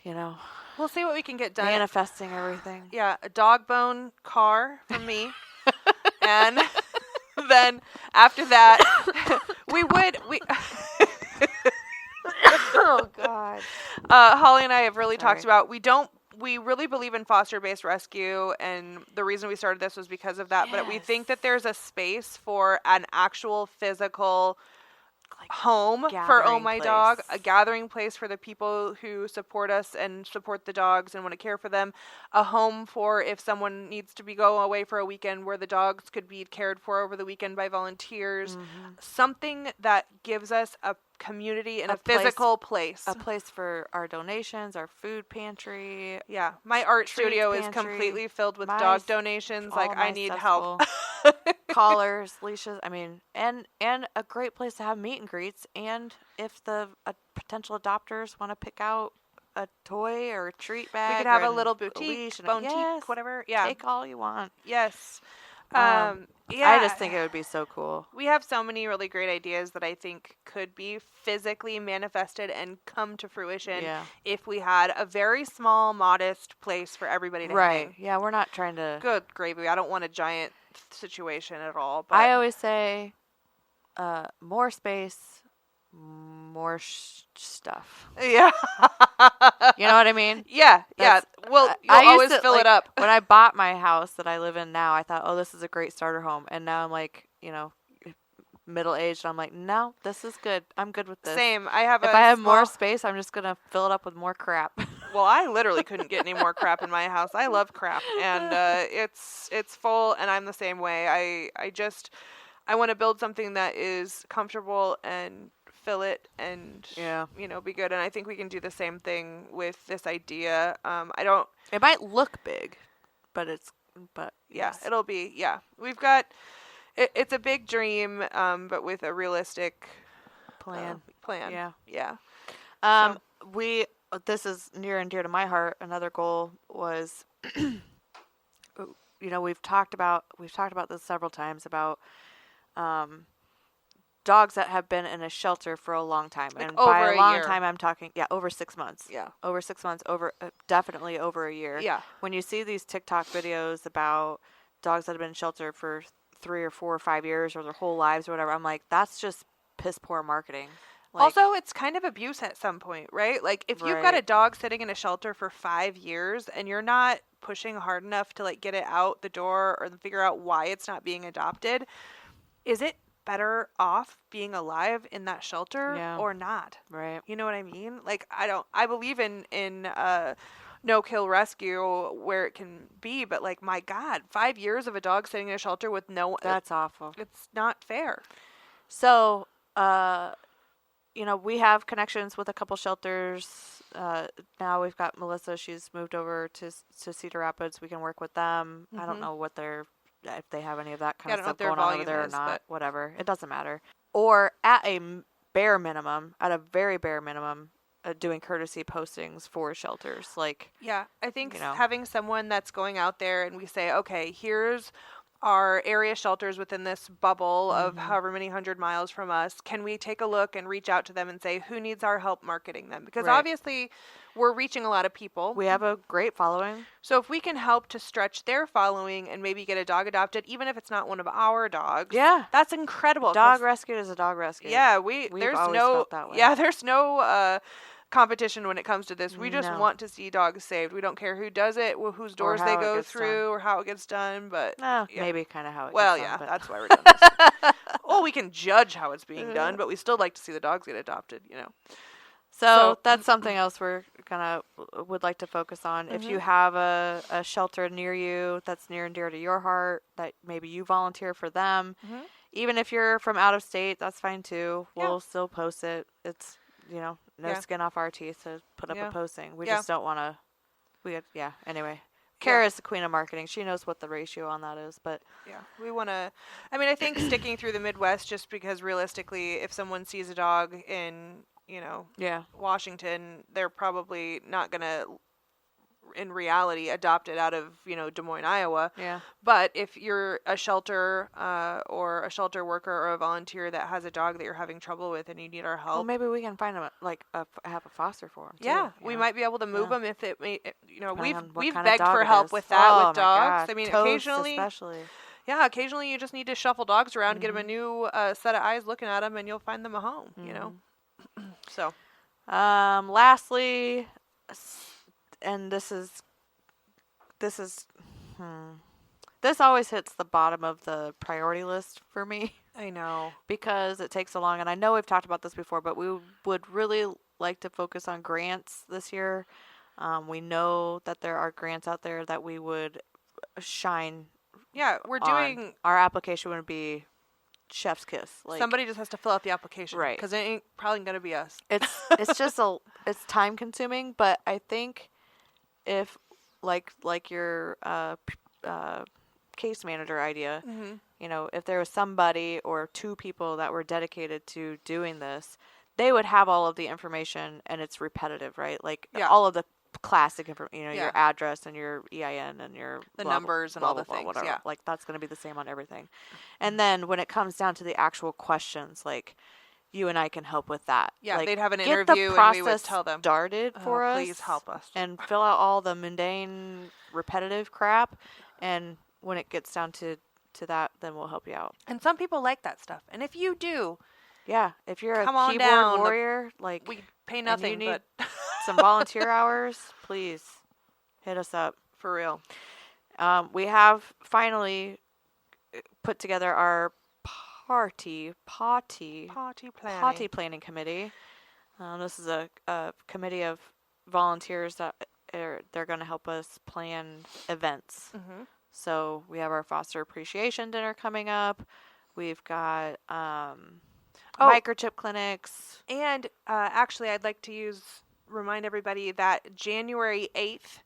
[SPEAKER 1] We'll see what we can get done.
[SPEAKER 2] manifesting everything.
[SPEAKER 1] Yeah, a dog bone car from me. And then after that, we
[SPEAKER 2] Oh God.
[SPEAKER 1] Holly and I have really talked
[SPEAKER 2] Sorry.
[SPEAKER 1] about, we really believe in foster-based rescue, and the reason we started this was because of that, but we think that there's a space for an actual physical
[SPEAKER 2] like
[SPEAKER 1] home for
[SPEAKER 2] gathering
[SPEAKER 1] My Dog, a
[SPEAKER 2] place.
[SPEAKER 1] gathering place for the people who support us and support the dogs and want to care for them, a home for if someone needs to go away for a weekend where the dogs could be cared for over the weekend by volunteers, something that gives us a community and a physical place.
[SPEAKER 2] A place for our donations, our food pantry.
[SPEAKER 1] Yeah, my art
[SPEAKER 2] treats
[SPEAKER 1] studio is
[SPEAKER 2] pantry,
[SPEAKER 1] completely filled with
[SPEAKER 2] my
[SPEAKER 1] dog
[SPEAKER 2] s-
[SPEAKER 1] donations.
[SPEAKER 2] all
[SPEAKER 1] Like,
[SPEAKER 2] of
[SPEAKER 1] I
[SPEAKER 2] my
[SPEAKER 1] need
[SPEAKER 2] stuff's
[SPEAKER 1] help.
[SPEAKER 2] full. Collars, leashes. I mean, and a great place to have meet and greets. And if the potential adopters want to pick out a toy or a treat bag,
[SPEAKER 1] We could have
[SPEAKER 2] or
[SPEAKER 1] a little
[SPEAKER 2] a
[SPEAKER 1] boutique,
[SPEAKER 2] leash, and
[SPEAKER 1] boutique,
[SPEAKER 2] yes,
[SPEAKER 1] whatever. Yeah.
[SPEAKER 2] take all you want.
[SPEAKER 1] Yes.
[SPEAKER 2] I
[SPEAKER 1] Yeah.
[SPEAKER 2] just think it would be so cool.
[SPEAKER 1] We have so many really great ideas that I think could be physically manifested and come to fruition
[SPEAKER 2] Yeah.
[SPEAKER 1] if we had a very small, modest place for everybody to
[SPEAKER 2] Right.
[SPEAKER 1] hang.
[SPEAKER 2] Yeah, we're not trying to.
[SPEAKER 1] Good gravy. I don't want a giant situation at all. But
[SPEAKER 2] I always say, more space, more stuff.
[SPEAKER 1] yeah.
[SPEAKER 2] You know what I mean?
[SPEAKER 1] Yeah.
[SPEAKER 2] That's-
[SPEAKER 1] Well, you'll
[SPEAKER 2] I used
[SPEAKER 1] always
[SPEAKER 2] to,
[SPEAKER 1] fill
[SPEAKER 2] like,
[SPEAKER 1] it up.
[SPEAKER 2] When I bought my house that I live in now, I thought, oh, this is a great starter home. And now I'm like, middle aged. I'm like, no, this is good. I'm good with this.
[SPEAKER 1] Same. I have
[SPEAKER 2] If
[SPEAKER 1] a
[SPEAKER 2] I have more
[SPEAKER 1] small-
[SPEAKER 2] space, I'm just gonna fill it up with more crap.
[SPEAKER 1] Well, I literally couldn't get any more crap in my house. I love crap, and it's full, and I'm the same way. I want to build something that is comfortable and fill it and
[SPEAKER 2] Yeah.
[SPEAKER 1] be good. And I think we can do the same thing with this idea. I don't.
[SPEAKER 2] It might look big, but
[SPEAKER 1] Yeah,
[SPEAKER 2] yes.
[SPEAKER 1] it'll be. Yeah, we've got. It's a big dream, but with a realistic
[SPEAKER 2] plan.
[SPEAKER 1] plan.
[SPEAKER 2] Yeah.
[SPEAKER 1] Yeah.
[SPEAKER 2] This is near and dear to my heart. Another goal was, we've talked about this several times about, dogs that have been in a shelter for a long time,
[SPEAKER 1] Like
[SPEAKER 2] and
[SPEAKER 1] over
[SPEAKER 2] by
[SPEAKER 1] a
[SPEAKER 2] a long
[SPEAKER 1] year.
[SPEAKER 2] time, I'm talking over 6 months.
[SPEAKER 1] Yeah.
[SPEAKER 2] Over 6 months. Definitely over a year.
[SPEAKER 1] Yeah.
[SPEAKER 2] When you see these TikTok videos about dogs that have been in shelter for 3 or 4 or 5 years or their whole lives or whatever, I'm like, that's just piss poor marketing. Like,
[SPEAKER 1] Also, it's kind of abuse at some point, right? Like, if you've got a
[SPEAKER 2] Right.
[SPEAKER 1] dog sitting in a shelter for 5 years and you're not pushing hard enough to, like, get it out the door or figure out why it's not being adopted, is it better off being alive in that shelter
[SPEAKER 2] Yeah.
[SPEAKER 1] or not?
[SPEAKER 2] right.
[SPEAKER 1] You know what I mean? Like, I believe in no kill rescue where it can be, but, like, my God, 5 years of a dog sitting in a shelter with no,
[SPEAKER 2] That's awful.
[SPEAKER 1] it's not fair.
[SPEAKER 2] So, we have connections with a couple shelters. Now we've got Melissa. She's moved over to Cedar Rapids. We can work with them. I don't know if they have any of that
[SPEAKER 1] Yeah, I
[SPEAKER 2] kind
[SPEAKER 1] don't know
[SPEAKER 2] of
[SPEAKER 1] what
[SPEAKER 2] stuff
[SPEAKER 1] their
[SPEAKER 2] going on over
[SPEAKER 1] volume
[SPEAKER 2] there or
[SPEAKER 1] is,
[SPEAKER 2] not.
[SPEAKER 1] but-
[SPEAKER 2] Whatever. It doesn't matter. Or at a bare minimum, at a very bare minimum, doing courtesy postings for shelters. Like,
[SPEAKER 1] Yeah, I think
[SPEAKER 2] you know.
[SPEAKER 1] having someone that's going out there and we say, okay, here's our area shelters within this bubble of however many 100 miles from us. Can we take a look and reach out to them and say, who needs our help marketing them? Because
[SPEAKER 2] Right.
[SPEAKER 1] obviously we're reaching a lot of people.
[SPEAKER 2] we have a great following.
[SPEAKER 1] So if we can help to stretch their following and maybe get a dog adopted, even if it's not one of our dogs,
[SPEAKER 2] Yeah.
[SPEAKER 1] that's incredible.
[SPEAKER 2] Dog
[SPEAKER 1] 'cause-
[SPEAKER 2] rescued is a dog rescue.
[SPEAKER 1] Yeah,
[SPEAKER 2] We've
[SPEAKER 1] there's
[SPEAKER 2] always
[SPEAKER 1] no
[SPEAKER 2] felt that way.
[SPEAKER 1] yeah, there's no competition when it comes to this. We just
[SPEAKER 2] No.
[SPEAKER 1] want to see dogs saved. We don't care who does it, whose doors they
[SPEAKER 2] how it
[SPEAKER 1] go
[SPEAKER 2] gets done.
[SPEAKER 1] through, or how it gets done. But yeah.
[SPEAKER 2] Maybe kind of how it
[SPEAKER 1] Well,
[SPEAKER 2] gets
[SPEAKER 1] yeah,
[SPEAKER 2] done, but-
[SPEAKER 1] that's why we're doing this. Well, we can judge how it's being done, but we still like to see the dogs get adopted.
[SPEAKER 2] So
[SPEAKER 1] So-
[SPEAKER 2] that's something else would like to focus on. If you have a shelter near you that's near and dear to your heart, that maybe you volunteer for them, even if you're from out of state, that's fine too.
[SPEAKER 1] Yeah.
[SPEAKER 2] We'll still post it. It's no
[SPEAKER 1] Yeah.
[SPEAKER 2] skin off our teeth to put up
[SPEAKER 1] Yeah.
[SPEAKER 2] a posting. We
[SPEAKER 1] Yeah.
[SPEAKER 2] just don't want to. Anyway. Kara is the queen of marketing. She knows what the ratio on that is, but
[SPEAKER 1] Yeah, we want to. I mean, I think sticking through the Midwest, just because realistically, if someone sees a dog in
[SPEAKER 2] yeah,
[SPEAKER 1] Washington, they're probably not gonna, in reality, adopt it out of Des Moines, Iowa.
[SPEAKER 2] yeah.
[SPEAKER 1] But if you're a shelter or a shelter worker or a volunteer that has a dog that you're having trouble with and you need our help,
[SPEAKER 2] Well, maybe we can find them have a foster for them.
[SPEAKER 1] yeah, we might be able to move
[SPEAKER 2] Yeah.
[SPEAKER 1] them if it may.
[SPEAKER 2] Depending on what
[SPEAKER 1] We've
[SPEAKER 2] kind of
[SPEAKER 1] begged
[SPEAKER 2] dog
[SPEAKER 1] for
[SPEAKER 2] it
[SPEAKER 1] help
[SPEAKER 2] is.
[SPEAKER 1] with that
[SPEAKER 2] Oh
[SPEAKER 1] with
[SPEAKER 2] my
[SPEAKER 1] dogs.
[SPEAKER 2] God.
[SPEAKER 1] I mean,
[SPEAKER 2] Toads
[SPEAKER 1] occasionally,
[SPEAKER 2] especially.
[SPEAKER 1] yeah, occasionally you just need to shuffle dogs around, get them a new set of eyes looking at them, and you'll find them a home. So
[SPEAKER 2] Lastly, and this is This always hits the bottom of the priority list for me
[SPEAKER 1] I know.
[SPEAKER 2] because it takes so long. And I know we've talked about this before, but we would really like to focus on grants this year. We know that there are grants out there that we would shine
[SPEAKER 1] Yeah, we're
[SPEAKER 2] on.
[SPEAKER 1] doing.
[SPEAKER 2] Our application would be chef's kiss. Like,
[SPEAKER 1] Somebody just has to fill out the application,
[SPEAKER 2] Right.
[SPEAKER 1] Because it ain't probably gonna be us.
[SPEAKER 2] it's just it's time consuming, but I think if like your case manager idea, if there was somebody or two people that were dedicated to doing this, they would have all of the information, and it's repetitive, right? Like
[SPEAKER 1] Yeah.
[SPEAKER 2] all of the classic information,
[SPEAKER 1] Yeah.
[SPEAKER 2] your address and your EIN and your
[SPEAKER 1] The
[SPEAKER 2] blah,
[SPEAKER 1] numbers and
[SPEAKER 2] blah,
[SPEAKER 1] all
[SPEAKER 2] blah,
[SPEAKER 1] the
[SPEAKER 2] blah,
[SPEAKER 1] things,
[SPEAKER 2] whatever.
[SPEAKER 1] yeah.
[SPEAKER 2] Like that's going to be the same on everything. And then when it comes down to the actual questions, like you and I can help with that.
[SPEAKER 1] Yeah,
[SPEAKER 2] Like,
[SPEAKER 1] they'd have an
[SPEAKER 2] get
[SPEAKER 1] interview
[SPEAKER 2] the
[SPEAKER 1] and we would
[SPEAKER 2] process
[SPEAKER 1] tell them.
[SPEAKER 2] started
[SPEAKER 1] Oh,
[SPEAKER 2] for us.
[SPEAKER 1] please help us.
[SPEAKER 2] And fill out all the mundane, repetitive crap. And when it gets down to that, then we'll help you out.
[SPEAKER 1] And some people like that stuff. And if you do,
[SPEAKER 2] Yeah, if you're
[SPEAKER 1] Come
[SPEAKER 2] a
[SPEAKER 1] on
[SPEAKER 2] keyboard
[SPEAKER 1] down.
[SPEAKER 2] warrior, like
[SPEAKER 1] we pay
[SPEAKER 2] you
[SPEAKER 1] nothing,
[SPEAKER 2] need-
[SPEAKER 1] but
[SPEAKER 2] some volunteer hours, please hit us up.
[SPEAKER 1] for real.
[SPEAKER 2] We have finally put together our potty
[SPEAKER 1] Party planning.
[SPEAKER 2] planning committee. This is a committee of volunteers that they're going to help us plan events.
[SPEAKER 1] Mm-hmm.
[SPEAKER 2] So we have our foster appreciation dinner coming up. We've got microchip clinics.
[SPEAKER 1] And actually, I'd like to remind everybody that January 8th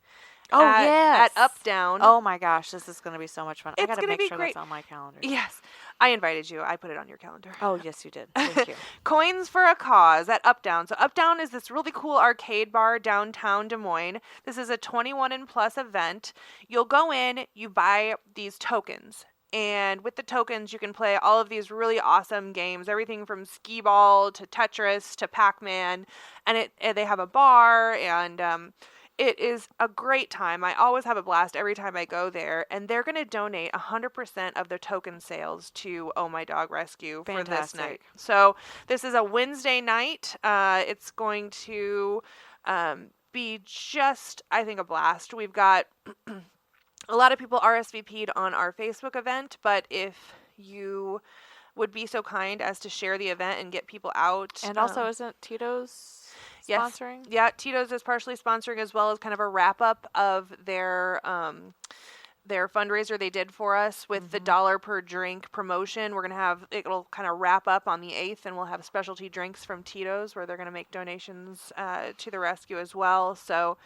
[SPEAKER 1] at Up Down.
[SPEAKER 2] Oh my gosh, this is going to be so much fun. I
[SPEAKER 1] It's
[SPEAKER 2] got to
[SPEAKER 1] gonna
[SPEAKER 2] make
[SPEAKER 1] be
[SPEAKER 2] sure
[SPEAKER 1] great.
[SPEAKER 2] that's on my calendar.
[SPEAKER 1] Yes, I invited you. I put it on your calendar.
[SPEAKER 2] Oh, yes, you did. Thank you.
[SPEAKER 1] Coins for a Cause at Up Down. So Up Down is this really cool arcade bar downtown Des Moines. This is a 21 and plus event. You'll go in, you buy these tokens. And with the tokens, you can play all of these really awesome games, everything from skee ball to Tetris to Pac-Man. And they have a bar, and it is a great time. I always have a blast every time I go there. And they're going to donate 100% of their token sales to Oh My Dog Rescue for this night. So this is a Wednesday night. It's going to be just, I think, a blast. We've got a lot of people RSVP'd on our Facebook event, but if you would be so kind as to share the event and get people out.
[SPEAKER 2] And also, isn't Tito's sponsoring?
[SPEAKER 1] Yeah, Tito's is partially sponsoring, as well as kind of a wrap-up of their fundraiser they did for us with the $1 per drink promotion. We're going to have, it'll kind of wrap up on the 8th, and we'll have specialty drinks from Tito's where they're going to make donations to the rescue as well. So,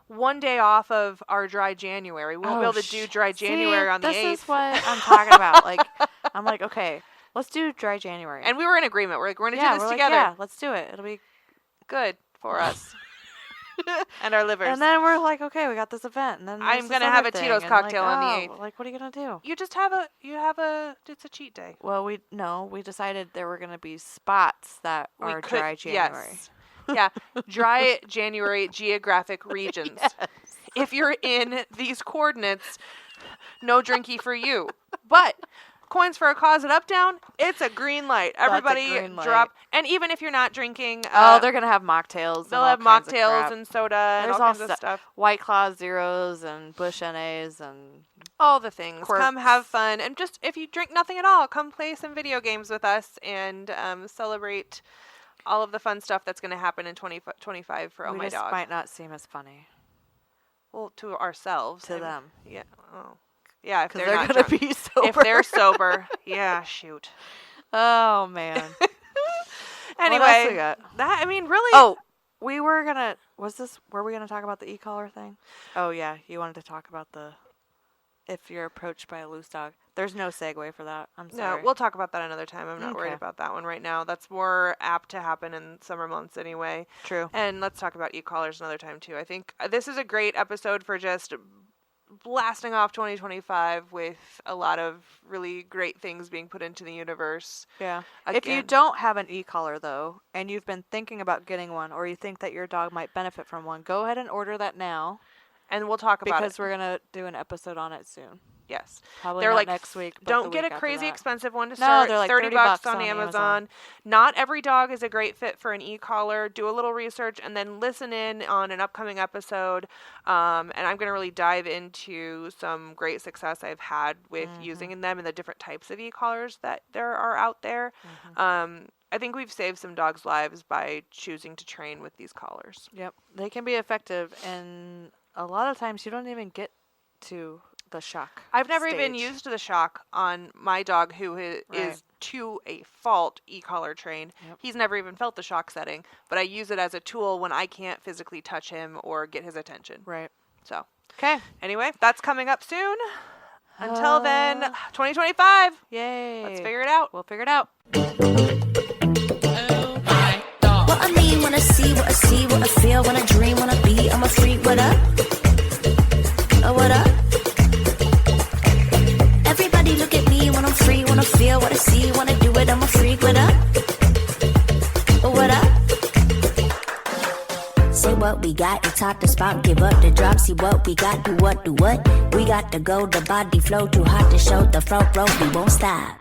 [SPEAKER 1] one day off of our dry January. We won't be able to do dry January on the 8th.
[SPEAKER 2] This is what I'm talking about. Like, I'm like, okay, let's do dry January.
[SPEAKER 1] And we were in agreement. We're like, we're going to do this together.
[SPEAKER 2] Yeah, let's do it. It'll be
[SPEAKER 1] good for us. And our livers.
[SPEAKER 2] And then we're like, okay, we got this event, and then
[SPEAKER 1] I'm
[SPEAKER 2] going to
[SPEAKER 1] have a Tito's cocktail on the 8th.
[SPEAKER 2] Like, what are you going to do?
[SPEAKER 1] You just it's a cheat day.
[SPEAKER 2] Well, we decided there were going to be spots that are dry January.
[SPEAKER 1] Yes. Yeah, dry January geographic regions.
[SPEAKER 2] Yes.
[SPEAKER 1] If you're in these coordinates, no drinky for you. But Coins for a Cause at Up Down, it's a green light. Everybody
[SPEAKER 2] green light.
[SPEAKER 1] drop. And even if you're not drinking,
[SPEAKER 2] They're going to have mocktails.
[SPEAKER 1] they'll
[SPEAKER 2] and
[SPEAKER 1] have
[SPEAKER 2] all kinds of
[SPEAKER 1] mocktails
[SPEAKER 2] crap.
[SPEAKER 1] and soda and
[SPEAKER 2] There's
[SPEAKER 1] all
[SPEAKER 2] all
[SPEAKER 1] kinds of stuff.
[SPEAKER 2] White Claw Zeros and Bush NAs and
[SPEAKER 1] All the things.
[SPEAKER 2] Quirks.
[SPEAKER 1] Come have fun. And just, if you drink nothing at all, come play some video games with us and celebrate all of the fun stuff that's going to happen in 2025 for Oh
[SPEAKER 2] we
[SPEAKER 1] My
[SPEAKER 2] just
[SPEAKER 1] Dog.
[SPEAKER 2] might not seem as funny
[SPEAKER 1] Well, to ourselves.
[SPEAKER 2] to them.
[SPEAKER 1] Yeah. Oh. Yeah, if
[SPEAKER 2] Because
[SPEAKER 1] they're
[SPEAKER 2] they're
[SPEAKER 1] not
[SPEAKER 2] going to
[SPEAKER 1] drunk.
[SPEAKER 2] be sober.
[SPEAKER 1] If they're sober. Yeah, shoot.
[SPEAKER 2] Oh, man.
[SPEAKER 1] Anyway,
[SPEAKER 2] What else we got?
[SPEAKER 1] that, I mean, really.
[SPEAKER 2] Oh, we were going to, were we going to talk about the e-collar thing? Oh, yeah. You wanted to talk about if you're approached by a loose dog. There's no segue for that. I'm
[SPEAKER 1] No,
[SPEAKER 2] sorry.
[SPEAKER 1] we'll talk about that another time. I'm not worried
[SPEAKER 2] Okay.
[SPEAKER 1] about that one right now. That's more apt to happen in summer months anyway.
[SPEAKER 2] True.
[SPEAKER 1] And let's talk about e-collars another time too. I think this is a great episode for just blasting off 2025 with a lot of really great things being put into the universe.
[SPEAKER 2] Yeah. If you
[SPEAKER 1] Again.
[SPEAKER 2] don't have an e-collar, though, and you've been thinking about getting one, or you think that your dog might benefit from one, go ahead and order that now.
[SPEAKER 1] And we'll talk about
[SPEAKER 2] Because
[SPEAKER 1] it.
[SPEAKER 2] we're going to do an episode on it soon.
[SPEAKER 1] Yes.
[SPEAKER 2] Probably
[SPEAKER 1] They're
[SPEAKER 2] not
[SPEAKER 1] like
[SPEAKER 2] next week. But
[SPEAKER 1] don't
[SPEAKER 2] the
[SPEAKER 1] get
[SPEAKER 2] week
[SPEAKER 1] a
[SPEAKER 2] after
[SPEAKER 1] crazy
[SPEAKER 2] that.
[SPEAKER 1] expensive one to
[SPEAKER 2] No,
[SPEAKER 1] start.
[SPEAKER 2] they're like
[SPEAKER 1] 30
[SPEAKER 2] $30
[SPEAKER 1] bucks on
[SPEAKER 2] on
[SPEAKER 1] Amazon.
[SPEAKER 2] Amazon.
[SPEAKER 1] Not every dog is a great fit for an e-collar. Do a little research and then listen in on an upcoming episode. And I'm going to really dive into some great success I've had with using them and the different types of e-collars that there are out there. I think we've saved some dogs' lives by choosing to train with these collars.
[SPEAKER 2] Yep. They can be effective, and a lot of times you don't even get to the shock.
[SPEAKER 1] I've never even
[SPEAKER 2] stage.
[SPEAKER 1] used the shock on my dog who is
[SPEAKER 2] Right.
[SPEAKER 1] to a fault e-collar trained.
[SPEAKER 2] Yep.
[SPEAKER 1] He's never even felt the shock setting, but I use it as a tool when I can't physically touch him or get his attention.
[SPEAKER 2] Right.
[SPEAKER 1] So,
[SPEAKER 2] Okay.
[SPEAKER 1] anyway, that's coming up soon. Until then, 2025.
[SPEAKER 2] Yay.
[SPEAKER 1] Let's figure it out.
[SPEAKER 2] We'll figure it out.
[SPEAKER 3] Oh my dog.
[SPEAKER 6] What I mean when I see, what I see, what I feel, when I dream, when I be, I'm a freak, what up? Oh, what up? Everybody look at me when I'm free, when I feel, what I see, when I do it, I'm a freak, what up? Oh, what up? Say what we got, it's hot to spot, give up the drop, see what we got, do what, do what? We got to go, the body flow, too hot to show, the front row, we won't stop.